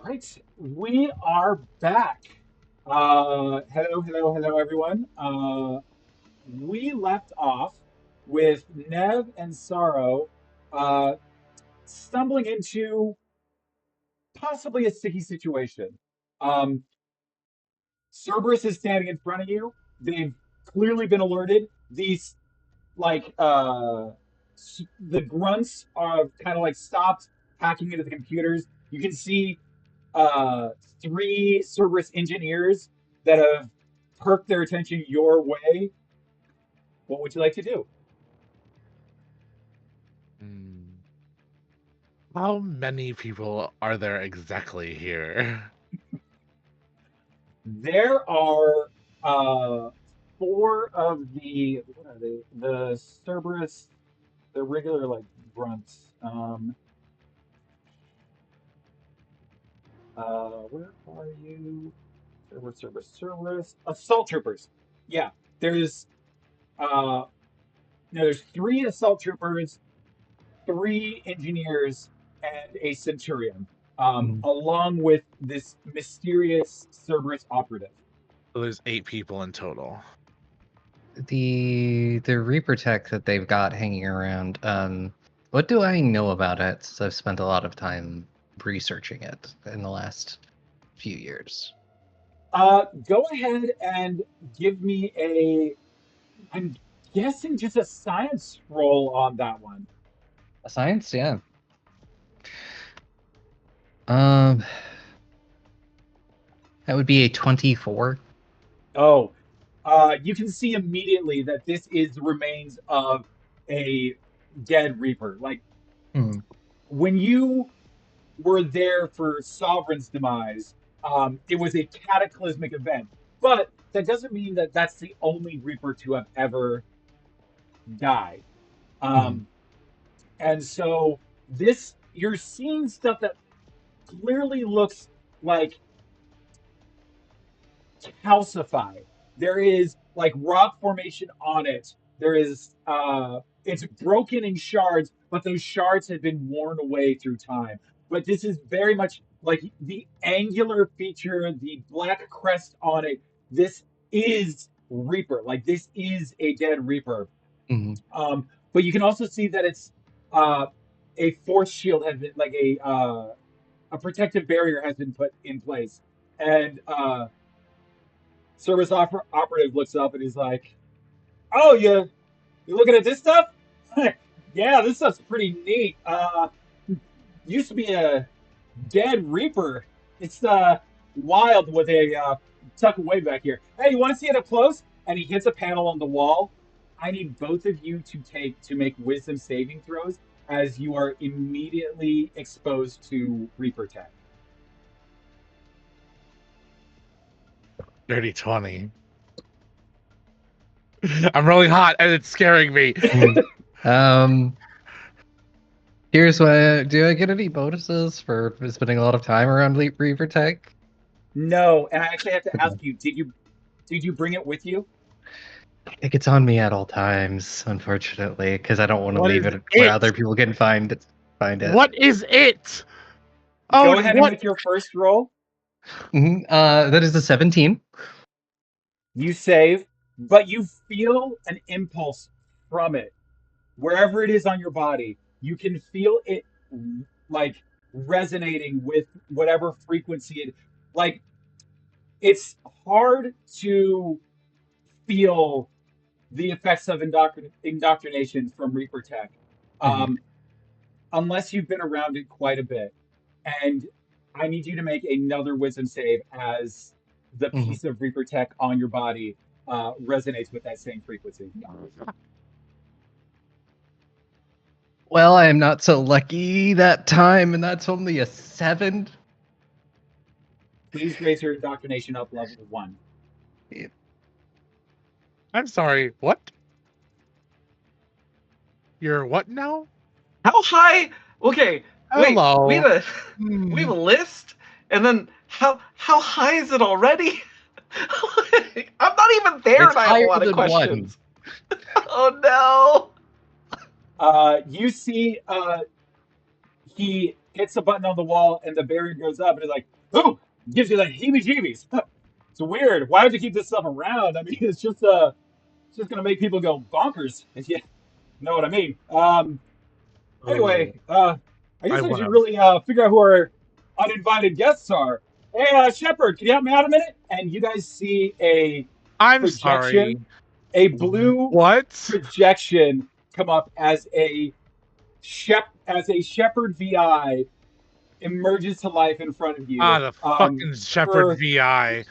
right, we are back. Hello, everyone. We left off with Nev and Saro stumbling into possibly a sticky situation. Um, Cerberus is standing in front of you. They've clearly been alerted. These, like, the grunts are kind of like stopped hacking into the computers. You can see uh, three Cerberus engineers that have perked their attention your way. What would you like to do? How many people are there exactly here? There are four of the what are they? The Cerberus, the regular like grunts. Where are you? Cerberus. Assault troopers. Yeah, there's uh, there's three assault troopers, three engineers, and a centurion, along with this mysterious Cerberus operative. So there's 8 people in total. The Reaper tech that they've got hanging around, what do I know about it since I've spent a lot of time researching it in the last few years? Go ahead and give me I'm guessing just a science roll on that one. A science, yeah. That would be a 24. Oh, you can see immediately that this is the remains of a dead Reaper. Like, when you were there for Sovereign's demise, it was a cataclysmic event. But that doesn't mean that that's the only Reaper to have ever died. And so you're seeing stuff that clearly looks like calcified. There is like rock formation on it. There is it's broken in shards, but those shards have been worn away through time. But this is very much like the angular feature, the black crest on it. This is Reaper. Like this is a dead Reaper. But you can also see that it's a force shield has been like a protective barrier has been put in place, and service operative looks up and he's like, "Oh, you looking at this stuff? Yeah, this stuff's pretty neat. Used to be a dead Reaper. It's wild what they tuck away back here. Hey, you want to see it up close?" And he hits a panel on the wall. I need both of you to make wisdom saving throws as you are immediately exposed to Reaper tech. Dirty 20. I'm really hot and it's scaring me. Here's what. Do I get any bonuses for spending a lot of time around Reaper tech? No, and I actually have to ask you: did you bring it with you? It's on me at all times, unfortunately, because I don't want to leave it it where other people can find it. What is it? Go ahead and make your first roll. That is a 17. You save, but you feel an impulse from it. Wherever it is on your body, you can feel it like resonating with whatever frequency it like. It's hard to feel the effects of indoctrination from Reaper tech unless you've been around it quite a bit. And I need you to make another wisdom save as the piece of Reaper tech on your body resonates with that same frequency. Well, I am not so lucky that time, and that's only a 7. Please raise your indoctrination up level 1. I'm sorry, what? You're what now? How high? Okay, Hello. wait. We have a list, and then how high is it already? I'm not even there, It's and I have a lot higher of than questions. Oh no! You see, he hits a button on the wall, and the barrier goes up, and it's like, Ooh, gives you the heebie-jeebies. It's weird. Why would you keep this stuff around? I mean, it's just gonna make people go bonkers. If you know what I mean. Anyway, I guess I I want should to. really figure out who our uninvited guests are. Hey, Shepard, can you help me out a minute? And you guys see a I'm sorry. projection, a blue What? projection come up as a Shepherd VI emerges to life in front of you. Ah, the fucking Shepherd VI.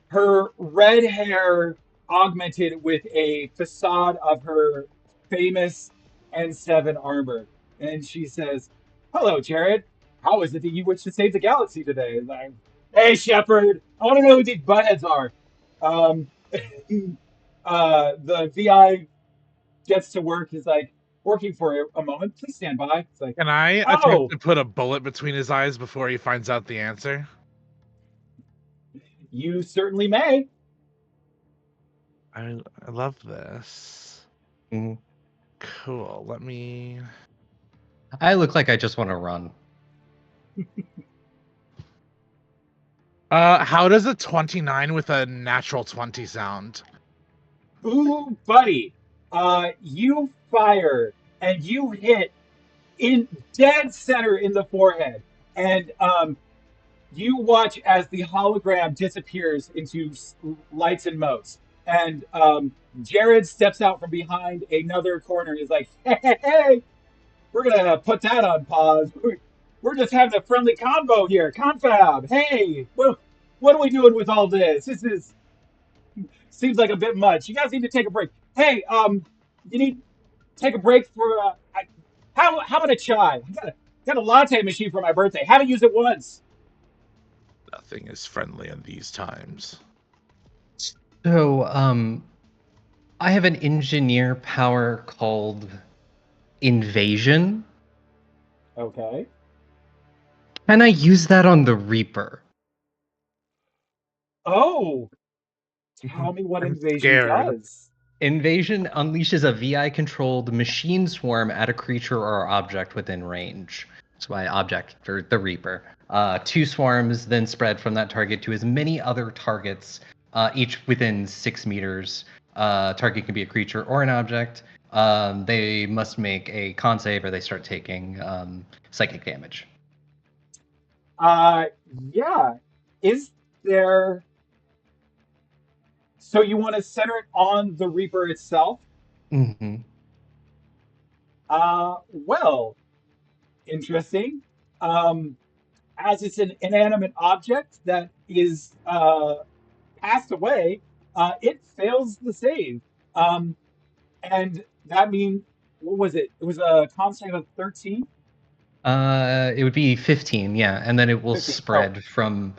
Her red hair augmented with a facade of her famous N7 armor. And she says, "Hello, Jared. How is it that you wish to save the galaxy today?" Like, hey, Shepard, I want to know who these buttheads are. Um, the VI gets to work. He's like, working for a moment. Please stand by. It's like, Can I attempt to put a bullet between his eyes before he finds out the answer? You certainly may. I love this. Mhm. Cool. Let me. I look like I just want to run. How does a 29 with a natural 20 sound? Ooh, buddy. You fire and you hit in dead center in the forehead. And you watch as the hologram disappears into lights and motes. And Jared steps out from behind another corner. He's like, hey, we're going to put that on pause. We're just having a friendly convo here. Confab. Hey, what are we doing with all this? Seems like a bit much. You guys need to take a break. Hey, you need to take a break for, how about a chai? I got a latte machine for my birthday. Haven't used it once. Nothing is friendly in these times. So, I have an engineer power called Invasion. Okay. Can I use that on the Reaper? Oh, tell me what I'm Invasion scared. does. Invasion unleashes a VI-controlled machine swarm at a creature or object within range. That's why object for the Reaper. 2 swarms then spread from that target to as many other targets, each within 6 meters. Target can be a creature or an object. They must make a con save or they start taking psychic damage. Yeah. Is there... So you want to center it on the Reaper itself? Mm-hmm. Well, interesting. As it's an inanimate object that is passed away, it fails the save. And that means, what was it? It was a con save of 13? It would be 15, yeah, and then it will 15. spread from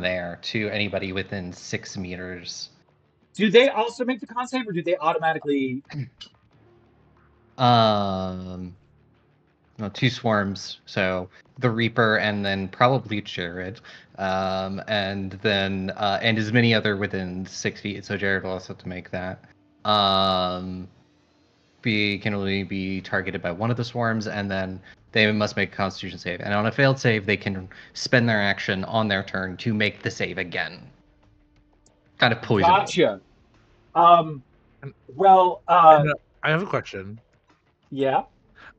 there to anybody within 6 meters. Do they also make the con save, or do they automatically? No, 2 swarms, so the Reaper and then probably Jared, and then and as many other within 6 feet. So Jared will also have to make that. Can only be targeted by one of the swarms, and then they must make a Constitution save. And on a failed save, they can spend their action on their turn to make the save again. Kind of poison. Gotcha. Well, I have a question. Yeah.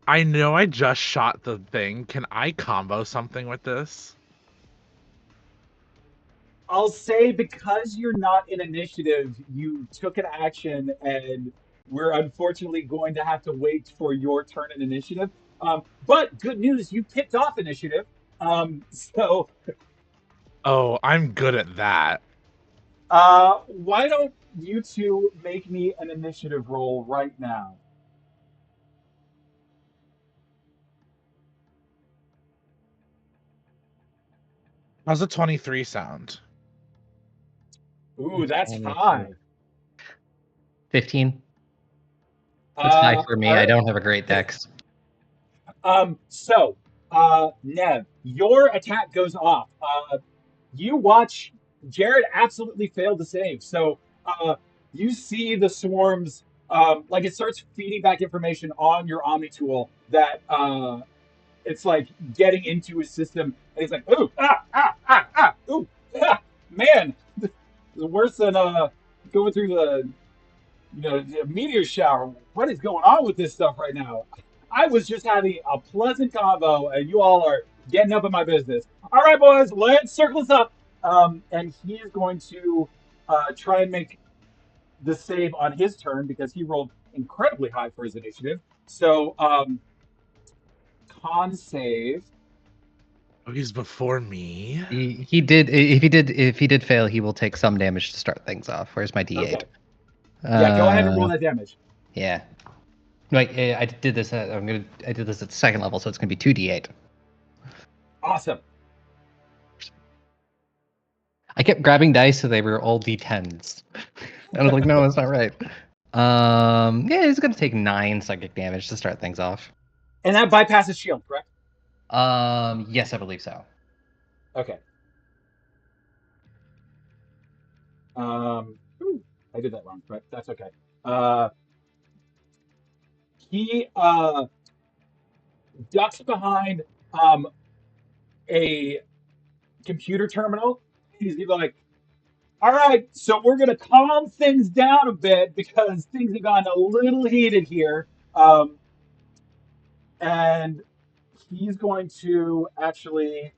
I know I just shot the thing. Can I combo something with this? I'll say because you're not in initiative, you took an action, and we're unfortunately going to have to wait for your turn in initiative. But good news, you picked off initiative. So Oh, I'm good at that. why don't you two make me an initiative roll right now? How's a 23 sound? Ooh, that's high. 15. That's high for me. All right. I don't have a great dex. So, Nev, your attack goes off. You watch Jared absolutely fail to save. So, you see the swarms, like it starts feeding back information on your Omni tool that it's like getting into his system, and he's like, ooh, ooh, man, it's worse than going through the meteor shower. What is going on with this stuff right now? I was just having a pleasant convo, and you all are getting up in my business. All right, boys, let's circle this up. And he is going to try and make the save on his turn because he rolled incredibly high for his initiative. So, con save. Oh, he's before me. He did. If he did fail, he will take some damage to start things off. Where's my D8? Okay. Yeah, go ahead and roll that damage. Yeah. Like I did this. I did this at second level, so it's gonna be 2d8. Awesome. I kept grabbing dice, so they were all d10s. And I was like, no, that's not right. Yeah, he's gonna take 9 psychic damage to start things off. And that bypasses shield, correct? Yes, I believe so. Okay. Ooh, I did that wrong, but that's okay. He ducks behind a computer terminal. He's like, all right, so we're gonna calm things down a bit because things have gotten a little heated here. And he's going to actually.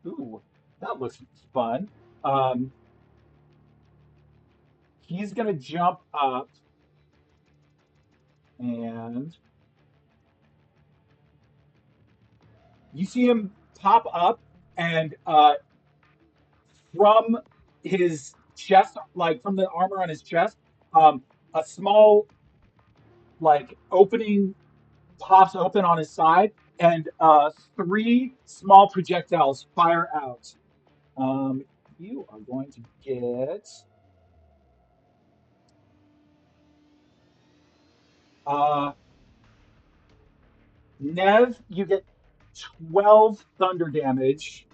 Ooh, that looks fun. He's gonna jump up and you see him pop up and from his chest, like from the armor on his chest, a small like opening pops open on his side, and 3 small projectiles fire out. You are going to get Nev, you get 12 thunder damage.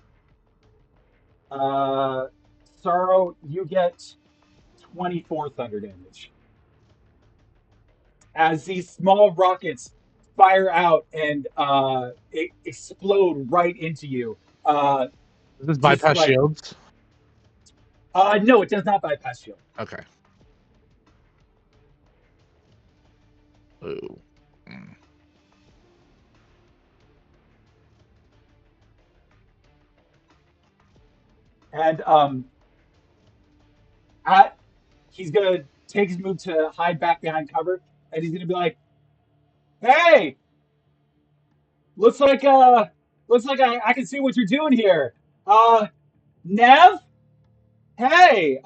Saro, you get 24 thunder damage. As these small rockets fire out and explode right into you. Does this bypass like, shields? No, it does not bypass shield. Okay. Ooh. And he's gonna take his move to hide back behind cover, and he's gonna be like, "Hey, looks like I can see what you're doing here. Nev, hey,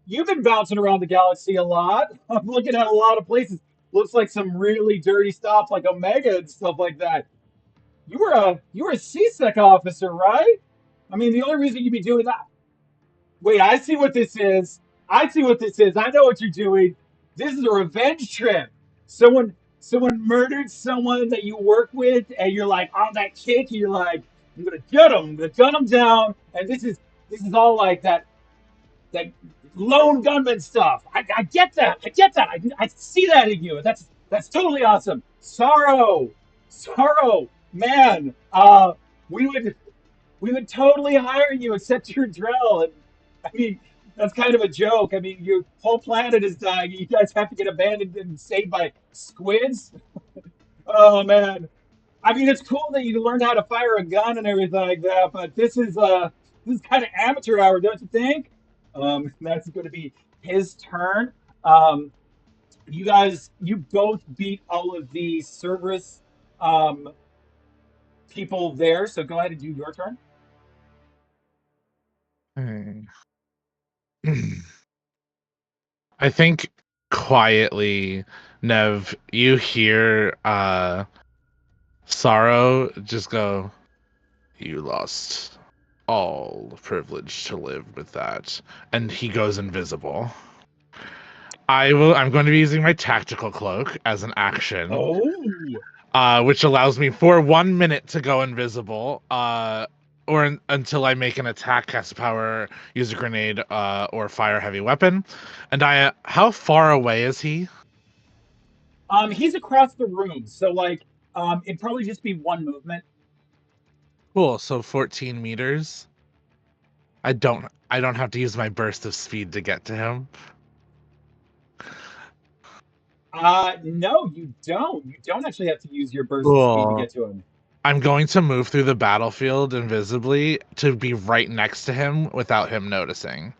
you've been bouncing around the galaxy a lot. I'm looking at a lot of places. Looks like some really dirty stuff, like Omega and stuff like that. You were a CSEC officer, right? I mean, the only reason you'd be doing that. Wait, I see what this is. I see what this is. I know what you're doing. This is a revenge trip. Someone murdered someone that you work with, and you're like on that kick. You're like, I'm gonna get him. I'm gonna gun him down. And this is all like that lone gunman stuff. I get that. I get that. I see that in you. That's totally awesome. Saro, man. We would totally hire you, except you're Drell. And I mean, that's kind of a joke. I mean, your whole planet is dying. You guys have to get abandoned and saved by squids. Oh man. I mean, it's cool that you learned how to fire a gun and everything like that, but this is kind of amateur hour, don't you think? That's going to be his turn. You both beat all of the Cerberus people there, so go ahead and do your turn. I think quietly, Nev, you hear Saro just go, "You lost all privilege to live with that," and he goes invisible. I'm going to be using my tactical cloak as an action. Oh. Which allows me for 1 minute to go invisible, until I make an attack, cast power, use a grenade, or fire heavy weapon. And how far away is he? He's across the room, so like, it'd probably just be one movement. Cool. So 14 meters. I don't have to use my burst of speed to get to him. No, you don't. You don't actually have to use your burst of speed to Cool. get to him. I'm going to move through the battlefield invisibly to be right next to him without him noticing.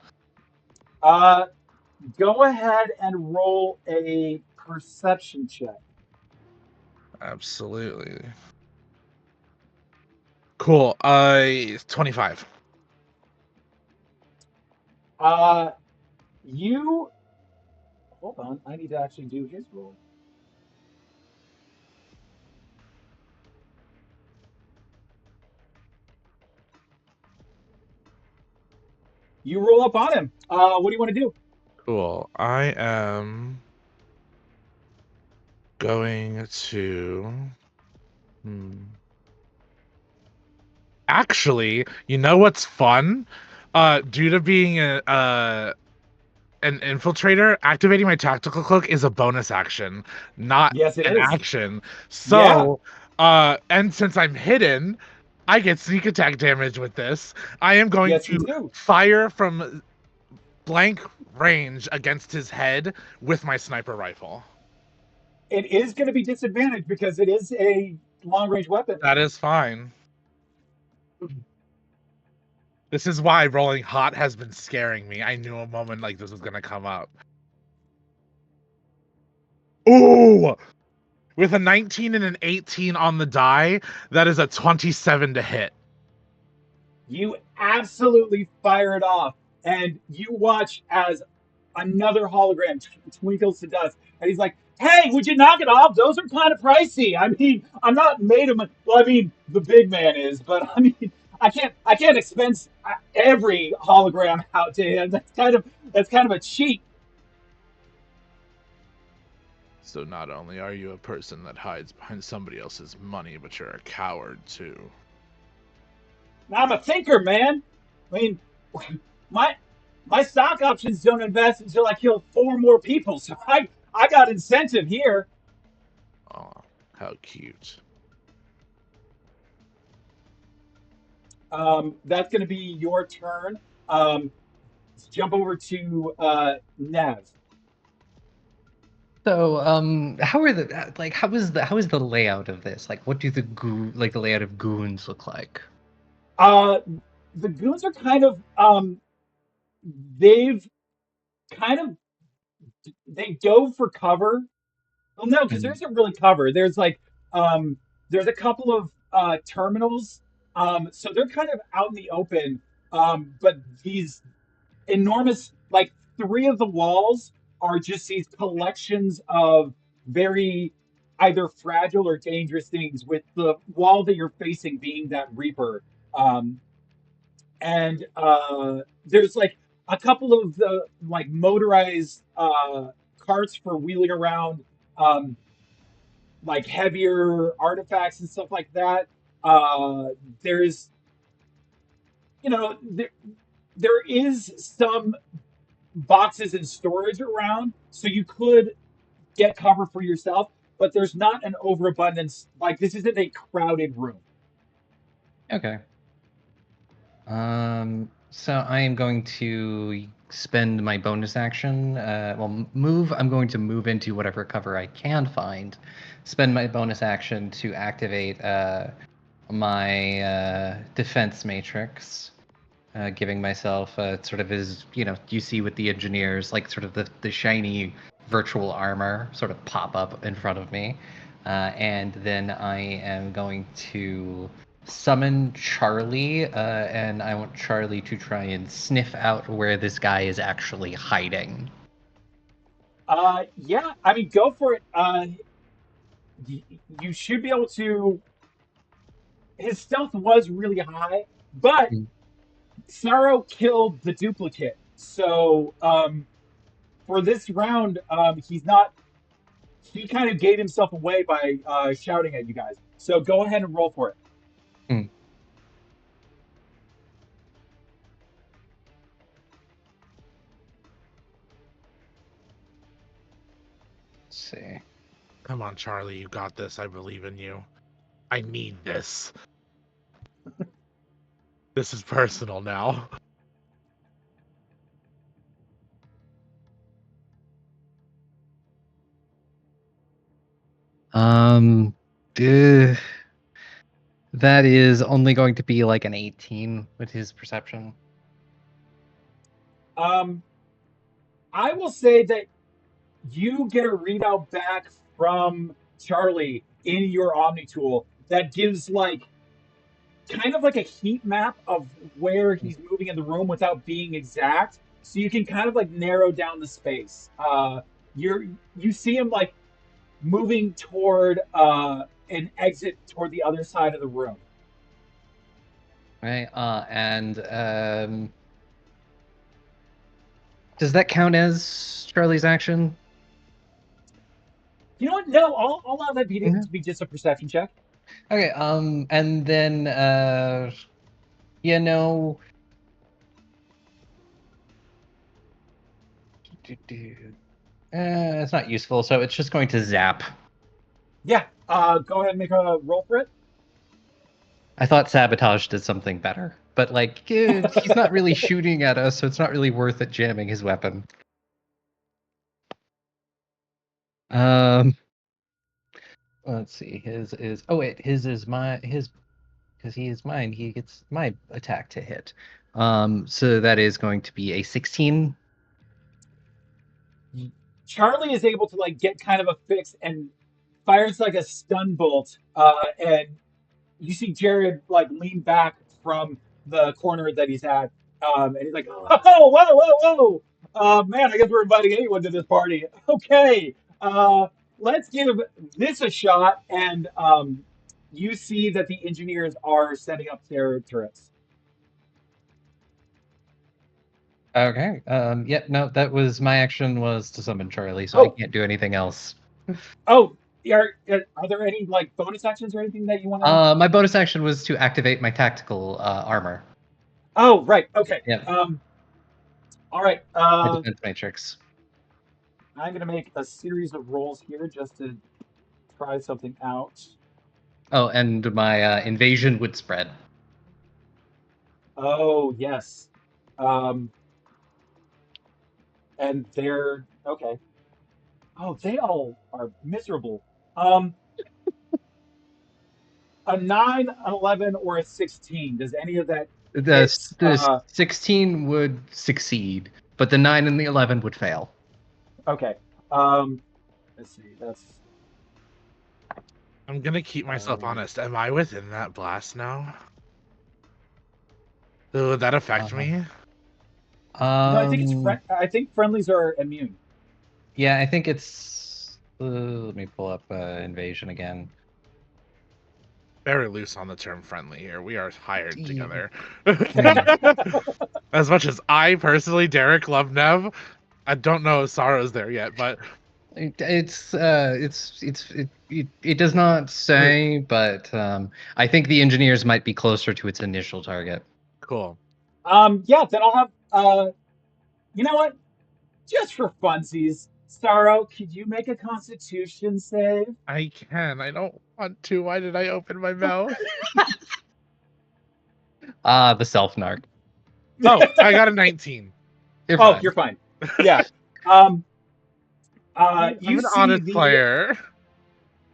Go ahead and roll a perception check. Absolutely. Cool. 25. You hold on. I need to actually do his roll. You roll up on him. What do you want to do? Cool. I am going to. Actually, you know what's fun? Due to being an infiltrator, activating my tactical cloak is a bonus action, not Yes, it an is. action. Yeah. So, and since I'm hidden, I get sneak attack damage with this. I am going Yes, you to do. fire from blank range against his head with my sniper rifle. It is going to be disadvantaged because it is a long range weapon. That is fine. This is why rolling hot has been scaring me. I knew a moment like this was going to come up. Ooh! With a 19 and an 18 on the die, that is a 27 to hit. You absolutely fire it off, and you watch as another hologram twinkles to dust, and he's like, "Hey, would you knock it off? Those are kind of pricey. I mean, I'm not made of. Well, I mean, the big man is, but I mean, I can't expense every hologram out to him. That's kind of a cheat." So not only are you a person that hides behind somebody else's money, but you're a coward too. Now, I'm a thinker, man. I mean, my stock options don't invest until I kill 4 more people, so I got incentive here. Oh, how cute. That's going to be your turn. Let's jump over to Nev. So, how are the like? How is the layout of this? Like, what do the layout of goons look like? The goons are kind of they've kind of they go for cover. Well, no, because there Mhm. isn't really cover. There's a couple of terminals. So they're kind of out in the open. But these enormous, like 3 of the walls are just these collections of very either fragile or dangerous things, with the wall that you're facing being that Reaper. Um, and there's like a couple of the like motorized carts for wheeling around um, like heavier artifacts and stuff like that. There's, you know, there is some boxes and storage around, so you could get cover for yourself, but there's not an overabundance. Like, this isn't a crowded room. Okay. So I am going to spend my bonus action. Move. I'm going to move into whatever cover I can find. Spend my bonus action to activate my defense matrix, giving myself sort of as you see with the engineers, like sort of the shiny virtual armor sort of pop up in front of me, and then I am going to summon Charlie, and I want Charlie to try and sniff out where this guy is actually hiding. Yeah, I mean, go for it. You should be able to. His stealth was really high, but Mm. Saro killed the duplicate. So for this round, he's not. He kind of gave himself away by shouting at you guys. So go ahead and roll for it. Mm. Let's see. Come on, Charlie, you got this. I believe in you. I need this. This is personal now. That is only going to be like an 18 with his perception. I will say that you get a readout back from Charlie in your Omni tool that gives like kind of like a heat map of where he's moving in the room without being exact. So you can kind of like narrow down the space. You see him like moving toward an exit toward the other side of the room. Right. Does that count as Charlie's action? You know what? No, I'll allow that to be just a perception check. Okay. And then you know. It's not useful, so it's just going to zap. Yeah. Go ahead and make a roll for it. I thought sabotage did something better, but like he's not really shooting at us, so it's not really worth it jamming his weapon. Let's see. His is because he is mine. He gets my attack to hit. So that is going to be a 16. Charlie is able to like get kind of a fix and fires like a stun bolt, and you see Jared like lean back from the corner that he's at, and he's like, "Oh, whoa! Man, I guess we're inviting anyone to this party." Okay, let's give this a shot, and you see that the engineers are setting up their turrets. Okay. Yeah. No, that was my action was to summon Charlie, so I can't do anything else. Oh. Are there any like bonus actions or anything that you want to? My bonus action was to activate my tactical armor. Oh, right. Okay. Yeah. All right. My defense matrix. I'm gonna make a series of rolls here just to try something out. Oh, and my invasion would spread. Oh yes. And they're okay. Oh, they all are miserable. A 9, an 11, or a 16. Does any of that The 16 would succeed, but the 9 and the 11 would fail. Okay. Let's see. That's. I'm gonna keep myself honest. Am I within that blast now? Would that affect me? No, I think it's I think friendlies are immune. Yeah, I think it's. Let me pull up invasion again. Very loose on the term friendly here. We are hired together. As much as I personally, Derryk, love Nev, I don't know if Saro's there yet, but it does not say, but I think the engineers might be closer to its initial target. Cool. Yeah, then I'll have you know what? Just for funsies, Saro, could you make a Constitution save? I can. I don't want to. Why did I open my mouth? The self-narc. Oh, I got a 19. You're fine. Yeah. I'm an honest player.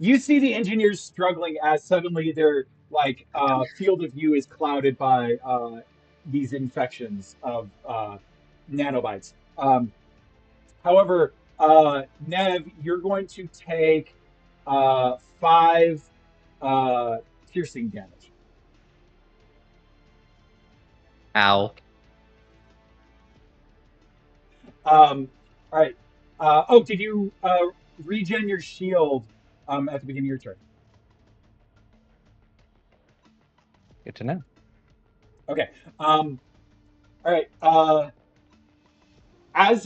You see the engineers struggling as suddenly their like field of view is clouded by these infections of nanobites. However, Nev, you're going to take 5 piercing damage. Ow. All right. Did you regen your shield at the beginning of your turn? Good to know. Okay. All right. As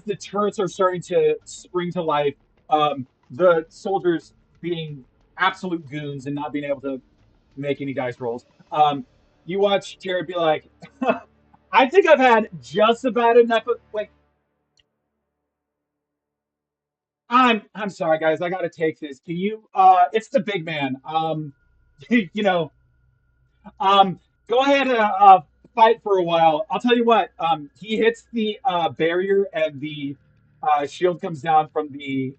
the turrets are starting to spring to life, the soldiers being absolute goons and not being able to make any dice rolls, you watch Jared be like, I think I've had just about enough of, wait. I'm sorry, guys. I gotta take this. Can you? It's the big man. You know, um, go ahead and fight for a while. I'll tell you what. He hits the barrier and the shield comes down from the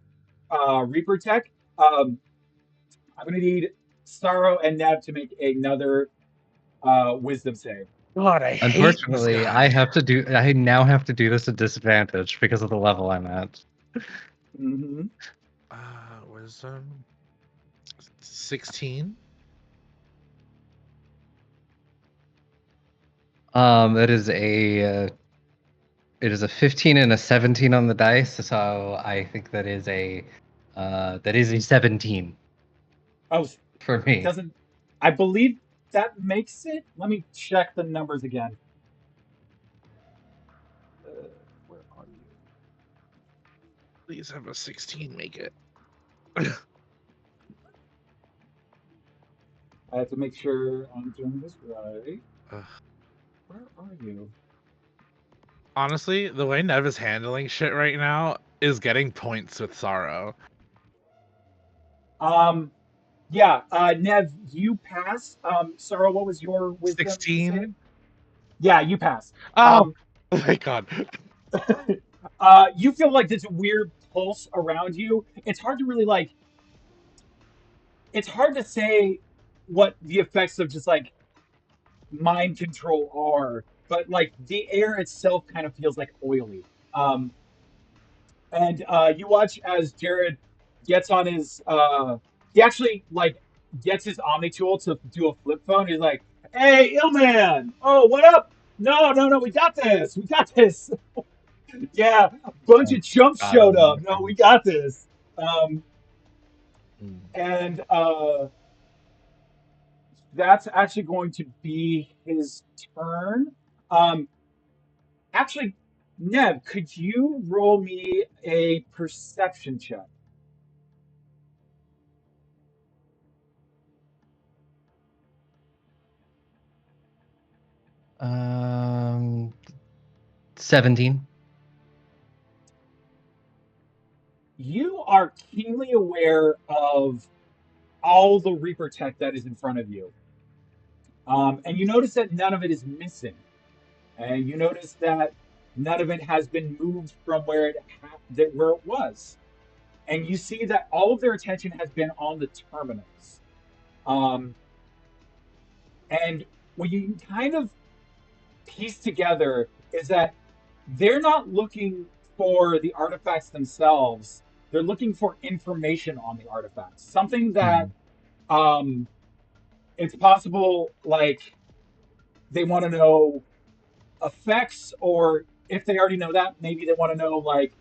Reaper tech. I'm gonna need Saro and Nev to make another wisdom save. God, I hate this Unfortunately, guy. I now have to do this at disadvantage because of the level I'm at. Mm-hmm. Wisdom 16. It is a 15 and a 17 on the dice, so I think that is a 17 Oh, for it me. doesn't. I believe that makes it. Let me check the numbers again. Where are you? Please have a 16 make it. I have to make sure I'm doing this right. Ugh. Where are you? Honestly, the way Nev is handling shit right now is getting points with Saro. Yeah, Nev, you pass. Sarah, what was your wisdom 16? save? Yeah, you pass. Oh, my God. You feel like this weird pulse around you. It's hard to really like. It's hard to say what the effects of just like mind control are, but like the air itself kind of feels like oily. Um, and you watch as Jared gets on his. He actually like gets his Omni tool to do a flip phone. He's like, "Hey, Illman! Oh, what up? No, no, no, we got this. We got this. Yeah, a bunch of chumps showed up. No, we got this." And that's actually going to be his turn. Um, actually, Nev, could you roll me a perception check? 17. You are keenly aware of all the Reaper tech that is in front of you. And you notice that none of it is missing. And you notice that none of it has been moved from where where it was. And you see that all of their attention has been on the terminals. Um, and what you kind of piece together is that they're not looking for the artifacts themselves. They're looking for information on the artifacts. Something that um, it's possible, like they want to know effects, or if they already know that, maybe they want to know like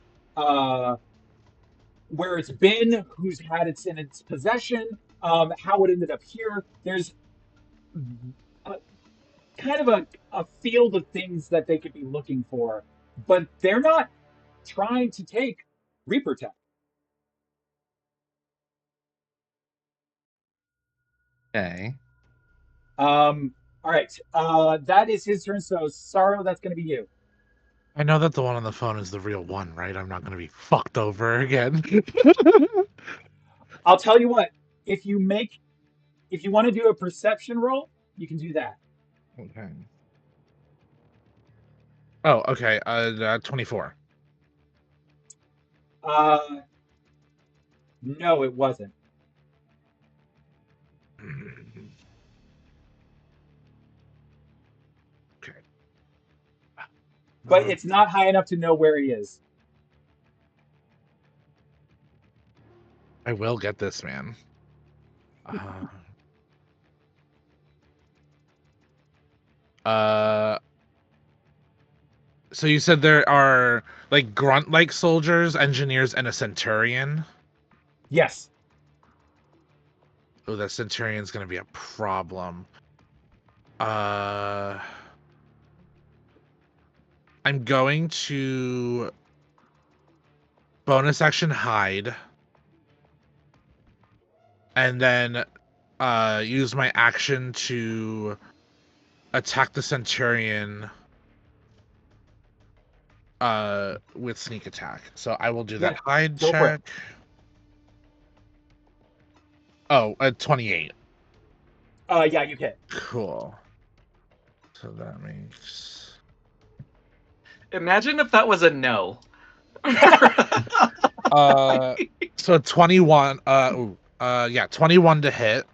where it's been, who's had it in its possession, how it ended up here. There's a, kind of a field of things that they could be looking for, but they're not trying to take Reaper tech. Okay. All right. That is his turn. So Saro, that's going to be you. I know that the one on the phone is the real one, right? I'm not going to be fucked over again. I'll tell you what. If you want to do a perception roll, you can do that. Okay. Oh, okay. 24. No, it wasn't. Okay. But it's not high enough to know where he is. I will get this, man. So you said there are like grunt-like soldiers, engineers, and a centurion? Yes. Oh, that centurion's gonna be a problem. I'm going to bonus action hide, and then use my action to attack the centurion with sneak attack. So I will do Yeah, that hide go for it. check. Oh, 28. Yeah, you hit. Cool. So that makes Imagine if that was a no. so 21. Yeah, 21 to hit.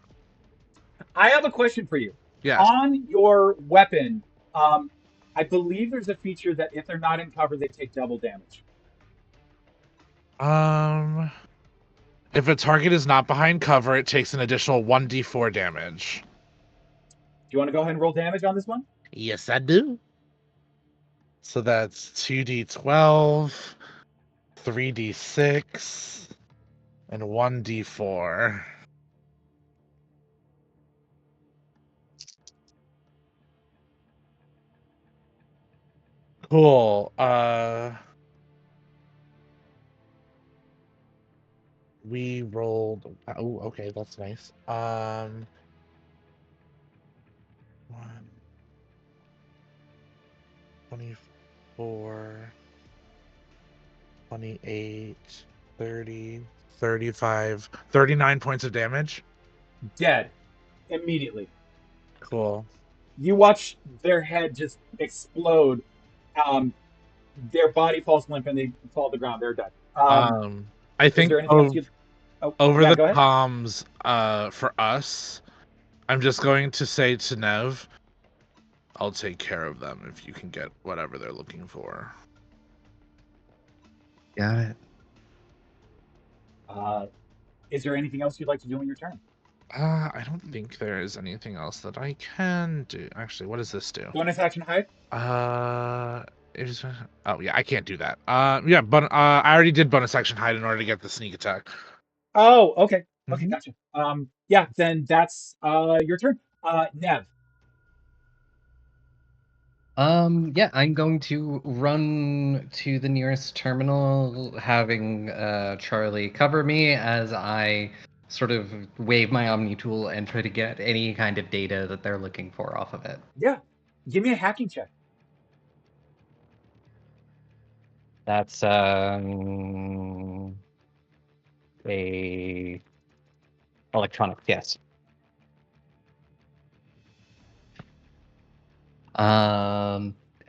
I have a question for you. Yes. On your weapon, I believe there's a feature that if they're not in cover, they take double damage. If a target is not behind cover, it takes an additional 1d4 damage. Do you want to go ahead and roll damage on this one? Yes, I do. So that's 2d12, 3d6, and 1d4. Cool. We rolled. Oh, okay, that's nice. 1, 24, 28, 30, 35, 39 points of damage. Dead. Immediately. Cool. You watch their head just explode. Their body falls limp and they fall to the ground. They're dead. I think there anything else you... over yeah, the go ahead. comms, for us, I'm just going to say to Nev, I'll take care of them if you can get whatever they're looking for. Got it. Is there anything else you'd like to do on your turn? I don't think there is anything else that I can do. Actually, what does this do? Bonus action hide? Oh yeah, I can't do that. Yeah, but I already did bonus action hide in order to get the sneak attack. Oh, okay. Okay, Mhm. gotcha. Yeah, then that's your turn. Nev. Yeah, I'm going to run to the nearest terminal, having Charlie cover me as I sort of wave my Omni tool and try to get any kind of data that they're looking for off of it. Yeah. Give me a hacking check. That's a electronics, yes.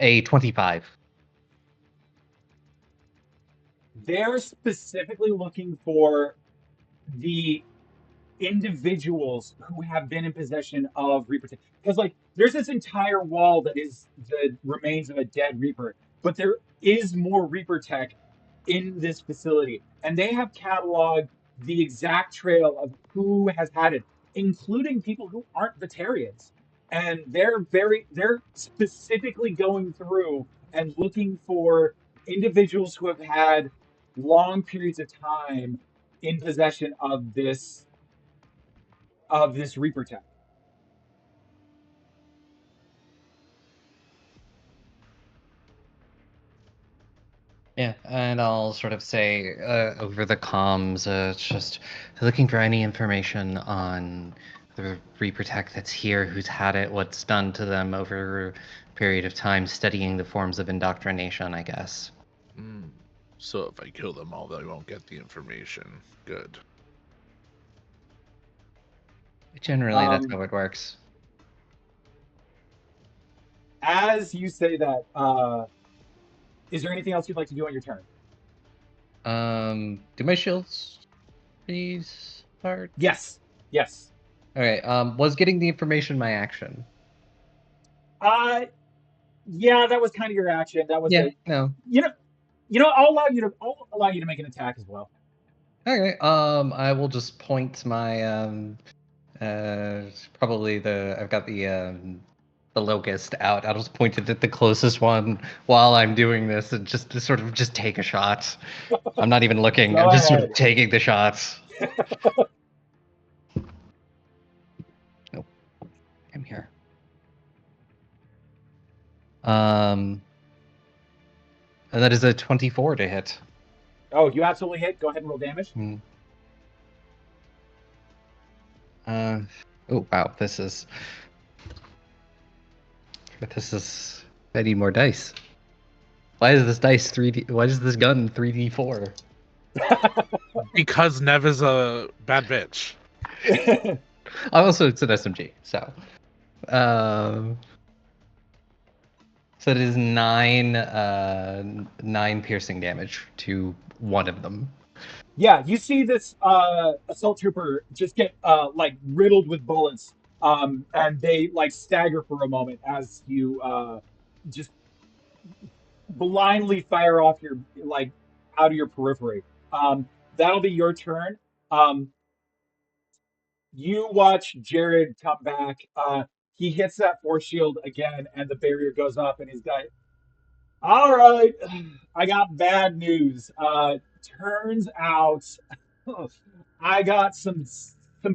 A 25. They're specifically looking for the individuals who have been in possession of Reaper tech. Because like there's this entire wall that is the remains of a dead Reaper, but there is more Reaper tech in this facility, and they have cataloged the exact trail of who has had it, including people who aren't Batarians. And they're specifically going through and looking for individuals who have had long periods of time in possession of this Reaper tech. Yeah, and I'll sort of say over the comms, it's just looking for any information on the Reaper tech that's here, who's had it, what's done to them over a period of time, studying the forms of indoctrination, I guess. So if I kill them all, they won't get the information. Good. Generally, that's how it works. As you say that, is there anything else you'd like to do on your turn? Do my shields please start? Yes. Yes. All right. Was getting the information my action? Yeah, that was kind of your action. That was no. You know, I'll allow you to make an attack as well. Okay. I will just point my probably I've got the locust out. I'll just point it at the closest one while I'm doing this, and just to sort of just take a shot. I'm not even looking. I'm just sort of taking the shots. Nope. I'm here. And that is a 24 to hit. Oh, you absolutely hit. Go ahead and roll damage. Oh wow, this is. I need more dice. Why is this dice 3D? Why is this gun 3D4? Because Nev is a bad bitch. Also, it's an SMG, so. So it is 9 piercing damage to one of them. Yeah, you see this assault trooper just get like riddled with bullets, and they like stagger for a moment as you just blindly fire off your like out of your periphery. That'll be your turn. Um, you watch Jared come back. He hits that force shield again, and the barrier goes up, and he's got. All right, I got bad news. Turns out I got some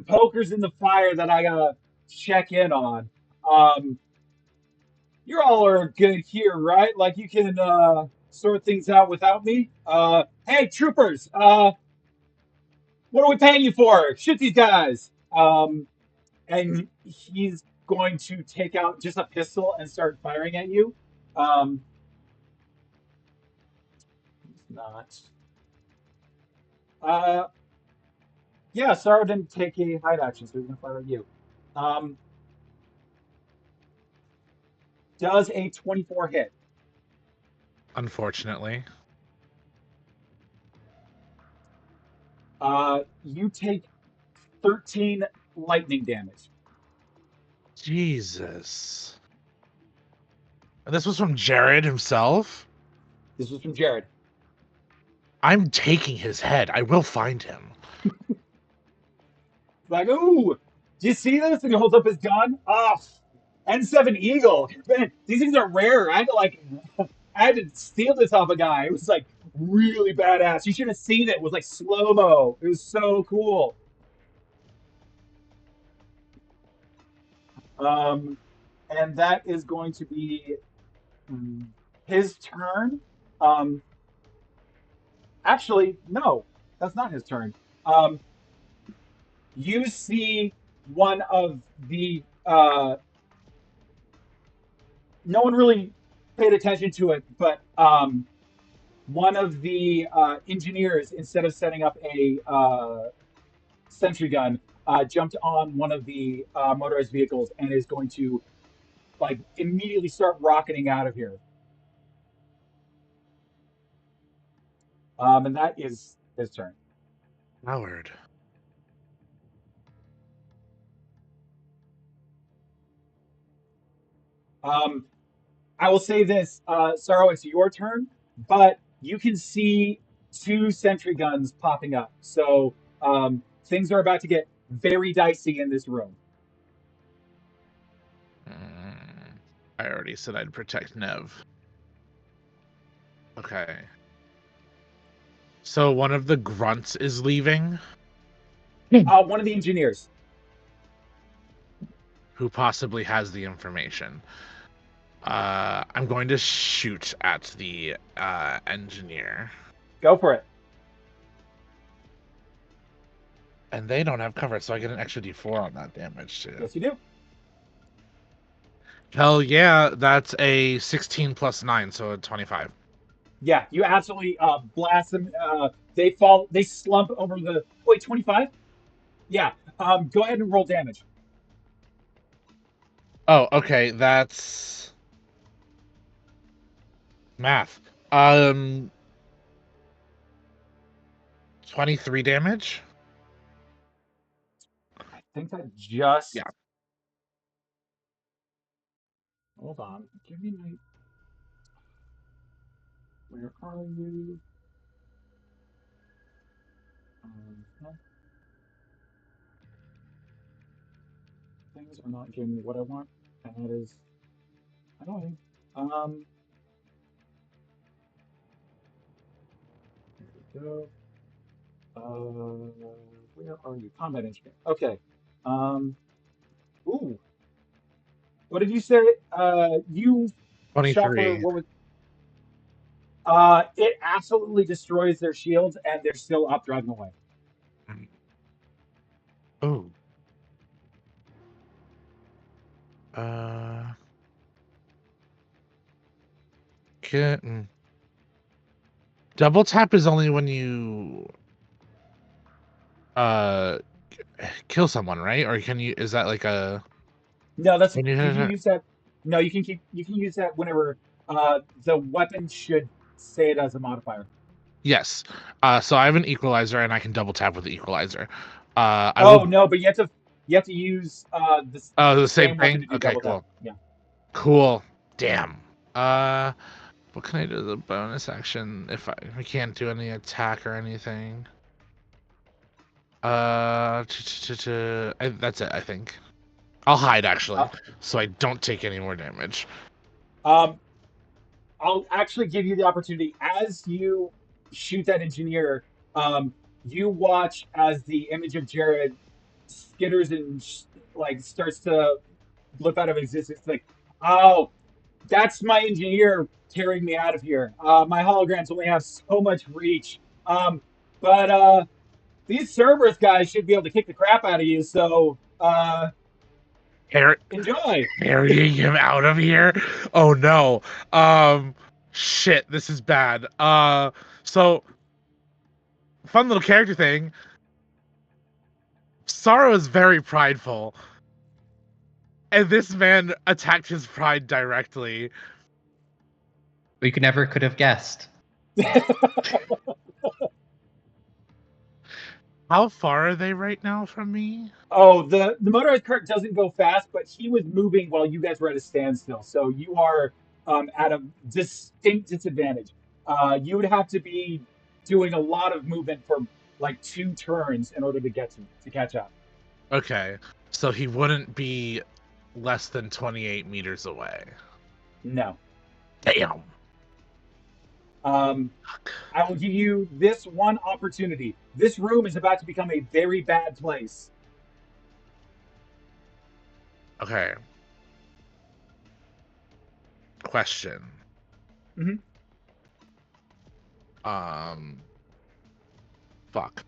pokers in the fire that I gotta check in on. Um, you all are good here, right? Like you can sort things out without me. Hey, troopers, what are we paying you for? Shoot these guys. And he's going to take out just a pistol and start firing at you. He's not. Uh, yeah, Saro didn't take a hide action, so he's gonna fire at you. Um, does a 24 hit? Unfortunately. You take 13 lightning damage. Jesus. And this was from Jared himself? This was from Jared. I'm taking his head. I will find him. Like, ooh, do you see this? And he holds up his gun. Oh, N7 Eagle. Man, these things are rare. I had to like, I had to steal this off a guy. It was like really badass. You should have seen it. It was like slow mo. It was so cool. And that is going to be his turn. Um, actually, no, that's not his turn. You see one of the no one really paid attention to it, but one of the engineers, instead of setting up a sentry gun, jumped on one of the motorized vehicles and is going to like immediately start rocketing out of here. And that is his turn. Howard. I will say this, Saro, it's your turn, but you can see 2 sentry guns popping up. So things are about to get very dicey in this room. I already said I'd protect Nev. Okay. So one of the grunts is leaving? One of the engineers. Who possibly has the information. I'm going to shoot at the engineer. Go for it. And they don't have cover, so I get an extra d4 on that damage too. Yes, you do. Hell yeah, that's a 16 plus 9, so a 25. Yeah, you absolutely blast them. They fall. They slump over the. Wait, 25? Yeah. Go ahead and roll damage. Oh, okay, that's math. 23 damage. I think that just. Yeah. Hold on. Give me my. Where are you? Things are not giving me what I want, and that is annoying. Here we go. Where are you? Combat engineer. Okay. Ooh. What did you say? You shot for 23. what was? It absolutely destroys their shields, and they're still up driving away. Oh. Can Double tap is only when you kill someone, right? Or can you? Is that like a? No, that's you When you can hit it? use that. No, you can use that whenever the weapon should say it as a modifier. Yes. So I have an equalizer, and I can double tap with the equalizer. I Oh will. no, but you have to use Oh, the the same same weapon thing. to do Okay, double tap. cool. Yeah. Cool. Damn. What can I do as a bonus action if I can't do any attack or anything? That's it. I think I'll hide actually, Uh, so I don't take any more damage. um, I'll actually give you the opportunity as you shoot that engineer. You watch as the image of Jared skitters and like starts to blip out of existence. Like, oh, that's my engineer tearing me out of here. My holograms only have so much reach. But these Cerberus guys should be able to kick the crap out of you. So Har- enjoy. Carrying him out of here. Oh no. Shit. This is bad. So fun little character thing. Saro is very prideful, and this man attacked his pride directly. We could have guessed. How far are they right now from me? Oh, the motorized cart doesn't go fast, but he was moving while you guys were at a standstill. So you are at a distinct disadvantage. You would have to be doing a lot of movement for like 2 turns in order to catch up. Okay, so he wouldn't be less than 28 meters away. No. Damn. I will give you this one opportunity. This room is about to become a very bad place. Okay. Question. Mhm. Fuck.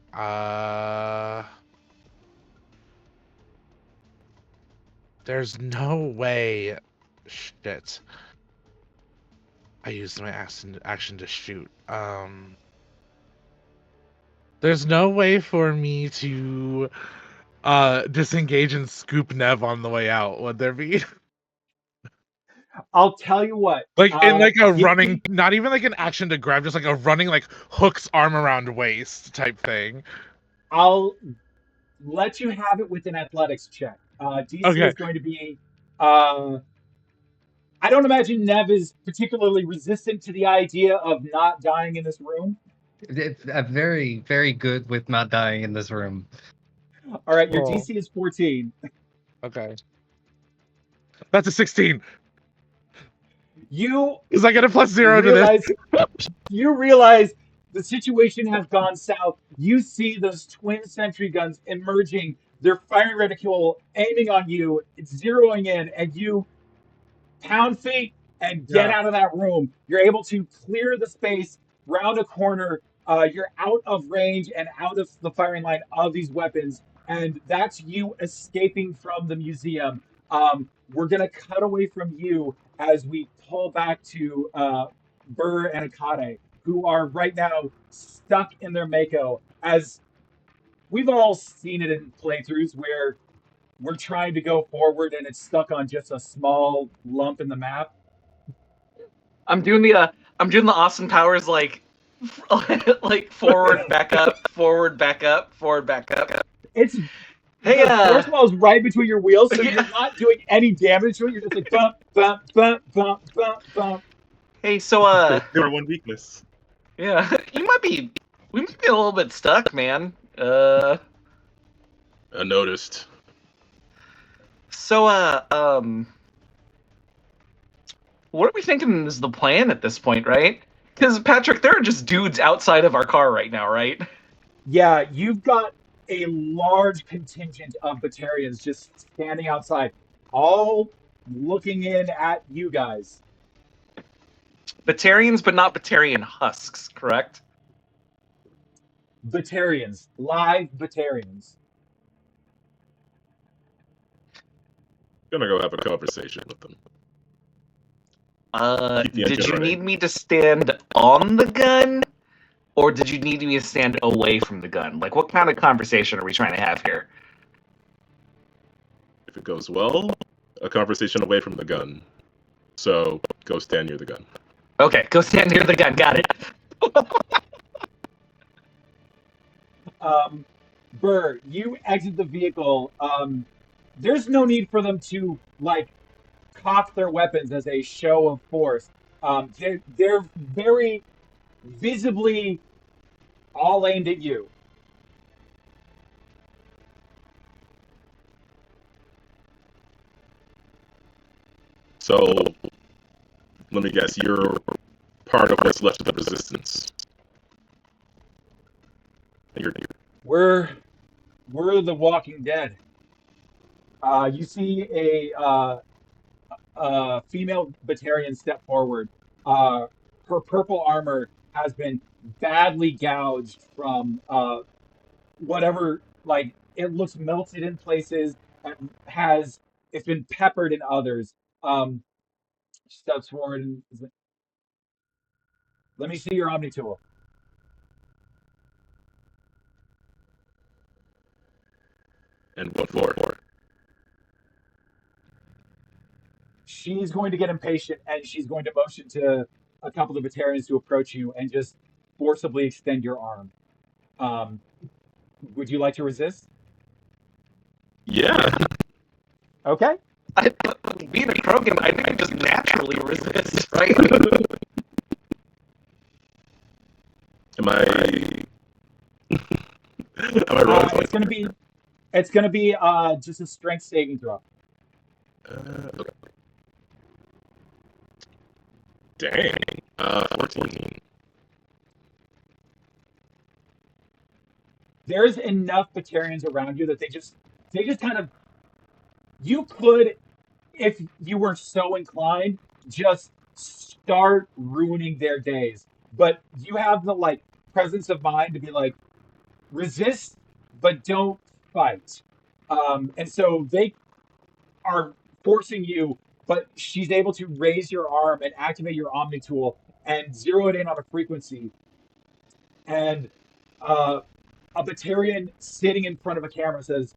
There's no way. Shit. I used my action to shoot. There's no way for me to disengage and scoop Nev on the way out, would there be? I'll tell you what. Like in like a Give running, me. not even like an action to grab, just like a running like hooks arm around waist type thing. I'll let you have it with an athletics check. DC Okay. is going to be. I don't imagine Nev is particularly resistant to the idea of not dying in this room. It's very, very good with not dying in this room. All right, your Oh. DC is 14. Okay. That's a 16. You Because I get a +0 to this. you realize the situation has gone south. You see those twin sentry guns emerging. They're firing reticule, aiming on you. It's zeroing in, and you pound feet and get out of that room. You're able to clear the space, round a corner. You're out of range and out of the firing line of these weapons, and that's you escaping from the museum. We're gonna cut away from you as we pull back to Berr and Ikade, who are right now stuck in their Mako. As we've all seen it in playthroughs where we're trying to go forward and it's stuck on just a small lump in the map. I'm doing the Austin Powers like like forward, back up, forward, back up, forward, back up. It's Hey, the force ball is right between your wheels, so yeah. you're not doing any damage to it. You're just like bump, bump, bump, bump, bump, bump. Hey, so Number one weakness. yeah, we might be a little bit stuck, man. I noticed. So what are we thinking is the plan at this point, right? Because Patrick, there are just dudes outside of our car right now, right? Yeah, you've got a large contingent of Batarians just standing outside, all looking in at you guys. Batarians, but not Batarian husks, correct? Batarians, live Batarians. Gonna go have a conversation with them. Did you need me to stand on the gun? or did you need me to stand away from the gun? Like, what kind of conversation are we trying to have here? If it goes well, a conversation away from the gun. So go stand near the gun. Okay, go stand near the gun. Got it. Berr, you exit the vehicle. There's no need for them to like cock their weapons as a show of force. They're very visibly all aimed at you. So let me guess, you're part of what's left of the resistance. We're the Walking Dead. You see a female Batarian step forward. Her purple armor has been badly gouged from whatever, like it looks melted in places and it's been peppered in others. She steps forward and is like, let me see your Omni tool. And what for? She's going to get impatient and she's going to motion to a couple of Batarians to approach you and just forcibly extend your arm. Would you like to resist? Yeah. Okay. Being a Krogan, I think I just naturally resist, right? Am I rolling? It's gonna be just a strength saving throw. Okay. Dang. 14. There's enough Batarians around you that they just kind of, you could, if you were so inclined, just start ruining their days. But you have the like presence of mind to be like, resist, but don't fight. And so they are forcing you, but she's able to raise your arm and activate your Omni tool and zero it in on a frequency. And a Batarian sitting in front of a camera says,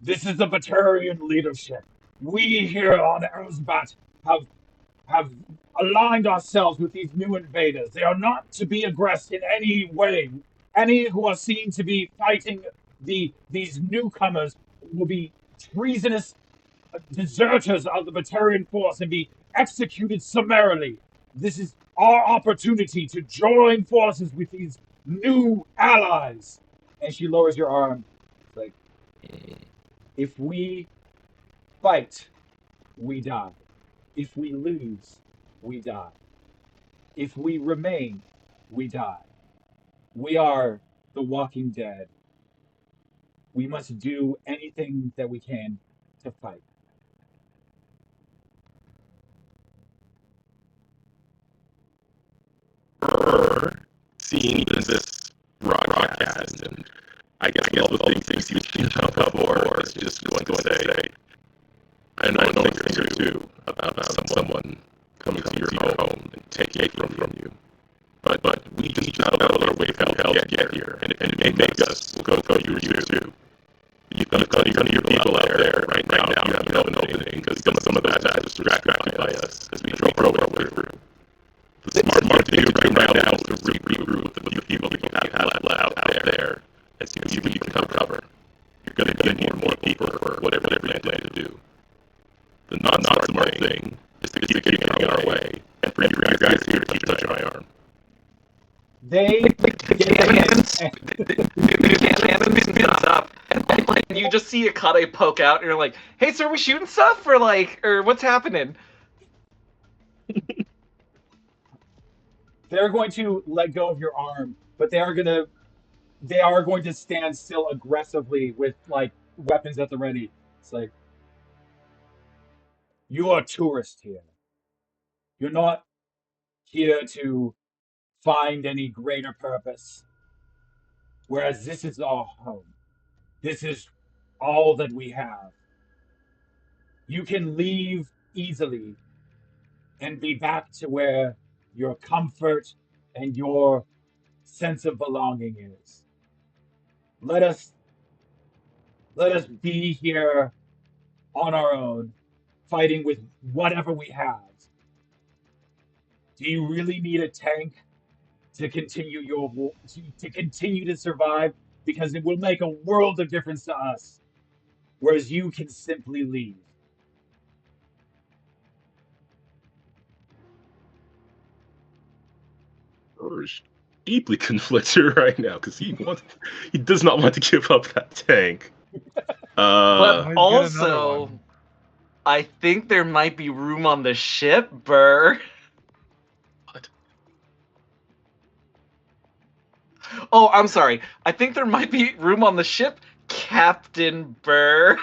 "This is the Batarian leadership. We here on Erszbat have aligned ourselves with these new invaders. They are not to be aggressed in any way. Any who are seen to be fighting these newcomers will be treasonous deserters of the Batarian force and be executed summarily. This is our opportunity to join forces with these new allies." And she lowers your arm. It's like, if we fight, we die. If we lose, we die. If we remain, we die. We are the Walking Dead. We must do anything that we can to fight. Seeing this broadcast, and I guess all the things you can jump up or is just going to say, I know a thing or two about someone coming to your home and taking it from you. But we just not know our way hell to get here, and it may make us go you too. You've got your people out there right now. You have no opening because some of that is distracted by us as we drove our way through. The smart thing to do right now is to regroup with the people that you have left out there and see what you can cover. You're going to need more people for whatever you plan to do. The non-smart thing is to keep getting our way, and for you guys here to keep touch my arm. They up, and like, you just see Ikade poke out, and you're like, "Hey, sir, are we shooting stuff, or what's happening?" They're going to let go of your arm, but they are going to stand still aggressively with like weapons at the ready. It's like, you are tourists here. You're not here to find any greater purpose. Whereas this is our home. This is all that we have. You can leave easily and be back to where your comfort and your sense of belonging is. Let us be here on our own, fighting with whatever we have. Do you really need a tank to continue to continue to survive? Because it will make a world of difference to us, whereas you can simply leave. Urge deeply conflicted right now because he does not want to give up that tank. But Might get another also, one. I think there might be room on the ship, Burr. What? Oh, I'm sorry. I think there might be room on the ship, Captain Burr.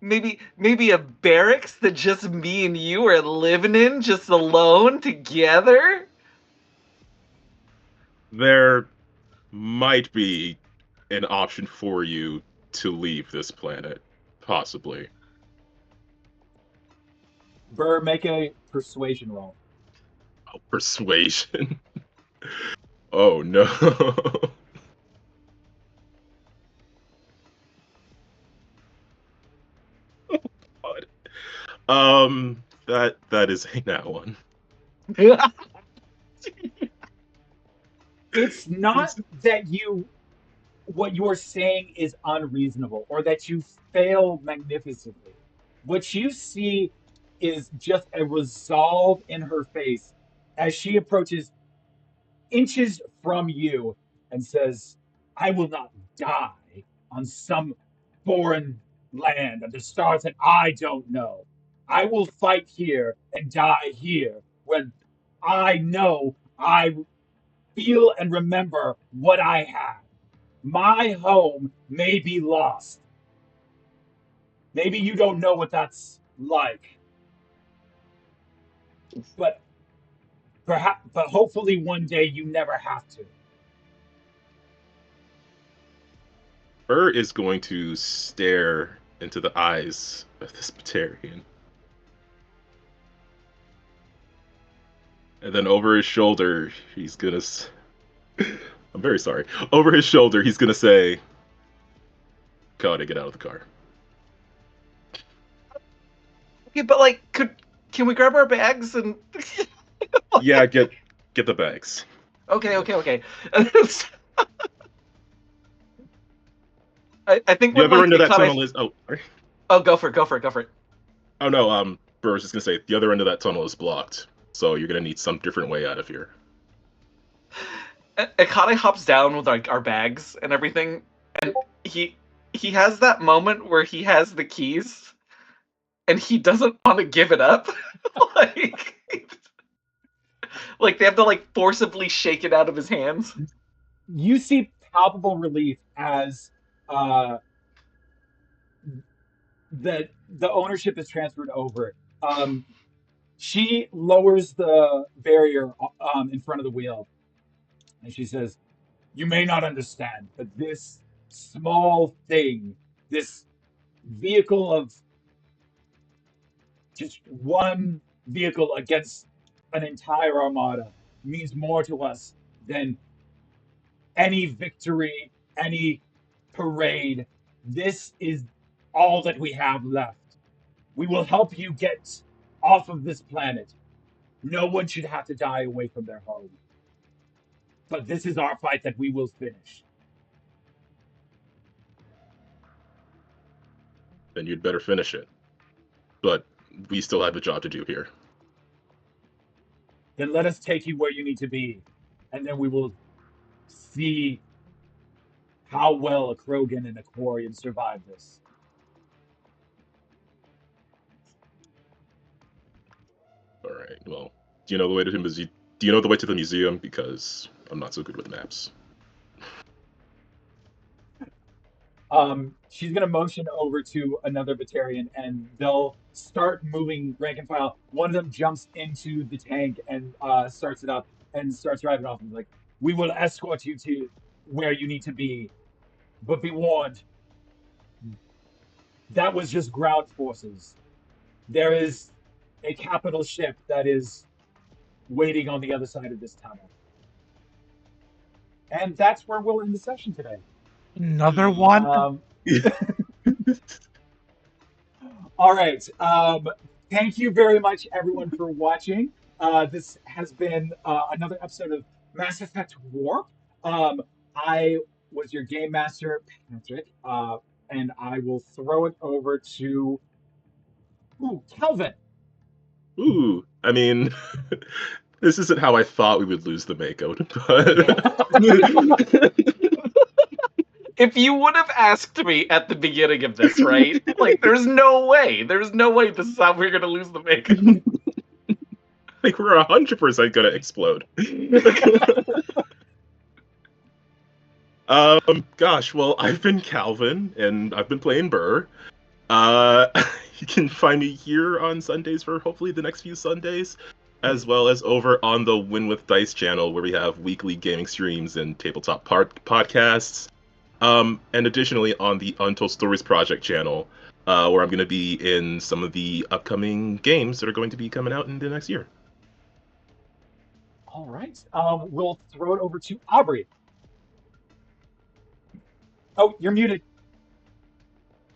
Maybe a barracks that just me and you are living in, just alone together. There might be an option for you to leave this planet, possibly. Burr, make a persuasion roll. Oh, persuasion. Oh no. Oh, God. That is a nat one. It's not that what you're saying is unreasonable or that you fail magnificently. What you see is just a resolve in her face as she approaches inches from you and says, I will not die on some foreign land under stars that I don't know. I will fight here and die here when I know I feel and remember what I had. My home may be lost. Maybe you don't know what that's like. But but hopefully one day you never have to. Burr is going to stare into the eyes of this Batarian. And then over his shoulder, he's gonna. I'm very sorry. Over his shoulder, he's gonna say, "Cody, get out of the car." Okay, but like, can we grab our bags and? Yeah, get the bags. Okay. I think The when other like end of that Ikade... tunnel is. Oh, sorry. Oh, go for it. Oh no. Burr was just gonna say the other end of that tunnel is blocked, so you're gonna need some different way out of here. Ikade hops down with like our bags and everything, and he has that moment where he has the keys, and he doesn't want to give it up, like they have to like forcibly shake it out of his hands. You see palpable relief as the ownership is transferred over. She lowers the barrier in front of the wheel, and she says, "You may not understand, but this small thing, this vehicle of just one vehicle against an entire armada, means more to us than any victory, any parade. This is all that we have left. We will help you get off of this planet. No one should have to die away from their home. But this is our fight that we will finish." Then you'd better finish it. But we still have a job to do here. Then let us take you where you need to be, and then we will see how well a Krogan and a Quarian survive this. All right. Well, do you know the way to the museum? Do you know the way to the museum? Because I'm not so good with maps. She's gonna motion over to another Batarian, and they'll start moving rank and file. One of them jumps into the tank and starts it up and starts driving off. And like, "We will escort you to where you need to be, but be warned. That was just ground forces. There is a capital ship that is waiting on the other side of this tunnel. And that's where we'll end the session today. Another one? All right. Thank you very much, everyone, for watching. This has been another episode of Mass Effect Warp. I was your game master, Patrick, and I will throw it over to Kelvin. Ooh, I mean, this isn't how I thought we would lose the Mako, but If you would have asked me at the beginning of this, right? Like, there's no way this is how we're gonna lose the Mako. like we're 100% gonna explode. Gosh, well, I've been Calvin, and I've been playing Berr. You can find me here on Sundays for hopefully the next few Sundays, as well as over on the Win with Dice channel, where we have weekly gaming streams and tabletop podcasts. And additionally on the Untold Stories Project channel, where I'm going to be in some of the upcoming games that are going to be coming out in the next year. All right. We'll throw it over to Aubrey. Oh, you're muted.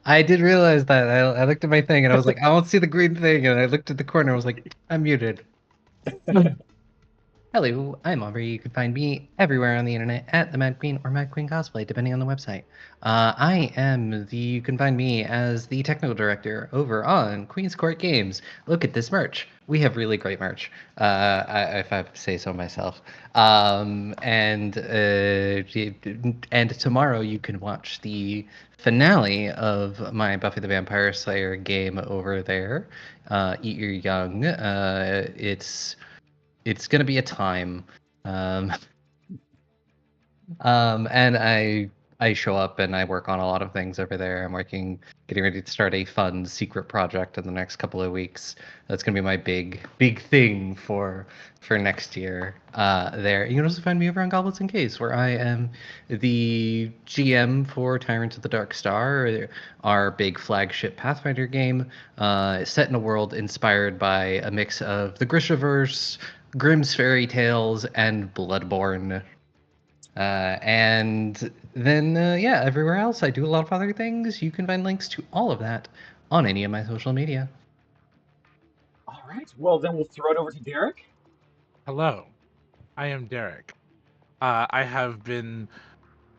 I did realize that. I looked at my thing and I was like, I don't see the green thing. And I looked at the corner and I was like, I'm muted. Hello, I'm Aubrey. You can find me everywhere on the internet at the Mad Queen or Mad Queen Cosplay, depending on the website. You can find me as the technical director over on Queen's Court Games. Look at this merch. We have really great merch, if I have to say so myself. And tomorrow you can watch the finale of my Buffy the Vampire Slayer game over there. Eat Your Young. It's gonna be a time, and I show up and I work on a lot of things over there. I'm getting ready to start a fun secret project in the next couple of weeks. That's gonna be my big thing for next year. There, you can also find me over on Goblins and Case, where I am the GM for Tyrant of the Dark Star, our big flagship Pathfinder game, set in a world inspired by a mix of the Grishaverse, Grimm's fairy tales, and Bloodborne. And then, everywhere else, I do a lot of other things. You can find links to all of that on any of my social media. All right. Well, then we'll throw it over to Derryk. Hello, I am Derryk. I have been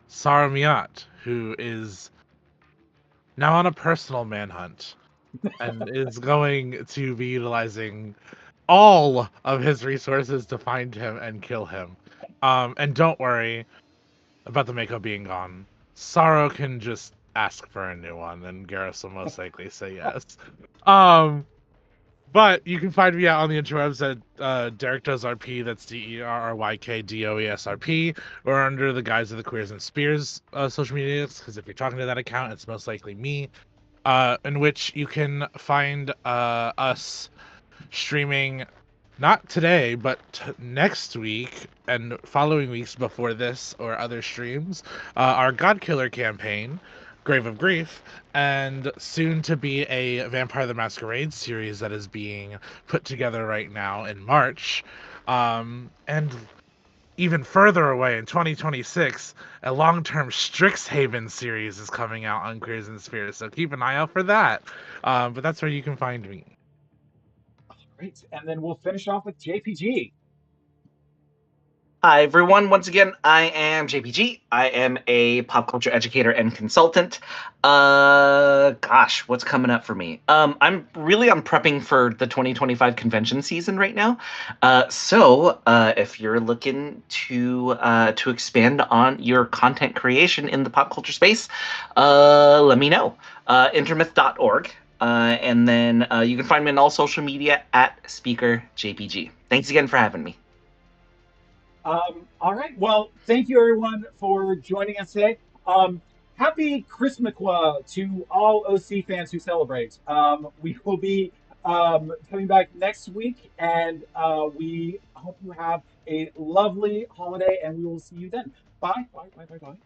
Saro Miat, who is now on a personal manhunt and is going to be utilizing all of his resources to find him and kill him. And don't worry about the Mako being gone. Saro can just ask for a new one, and Garrus will most likely say yes. But you can find me out on the interwebs at Derryk Does RP, that's DERRYKDOESRP, or under the guise of the Queers and Spears social media, because if you're talking to that account, it's most likely me, in which you can find us streaming not today, but next week and following weeks before this or other streams, our Godkiller campaign, Grave of Grief, and soon to be a Vampire the Masquerade series that is being put together right now in March. And even further away in 2026, a long-term Strixhaven series is coming out on Queers and Spears, so keep an eye out for that. But that's where you can find me. Great. And then we'll finish off with JPG. Hi, everyone. Once again, I am JPG. I am a pop culture educator and consultant. Gosh, what's coming up for me? I'm prepping for the 2025 convention season right now. So if you're looking to expand on your content creation in the pop culture space, let me know. Intermyth.org. And then you can find me on all social media at SpeakerJPG. Thanks again for having me. All right. Well, thank you, everyone, for joining us today. Happy Christmas to all OC fans who celebrate. We will be coming back next week, and we hope you have a lovely holiday, and we will see you then. Bye. Bye. Bye. Bye. Bye.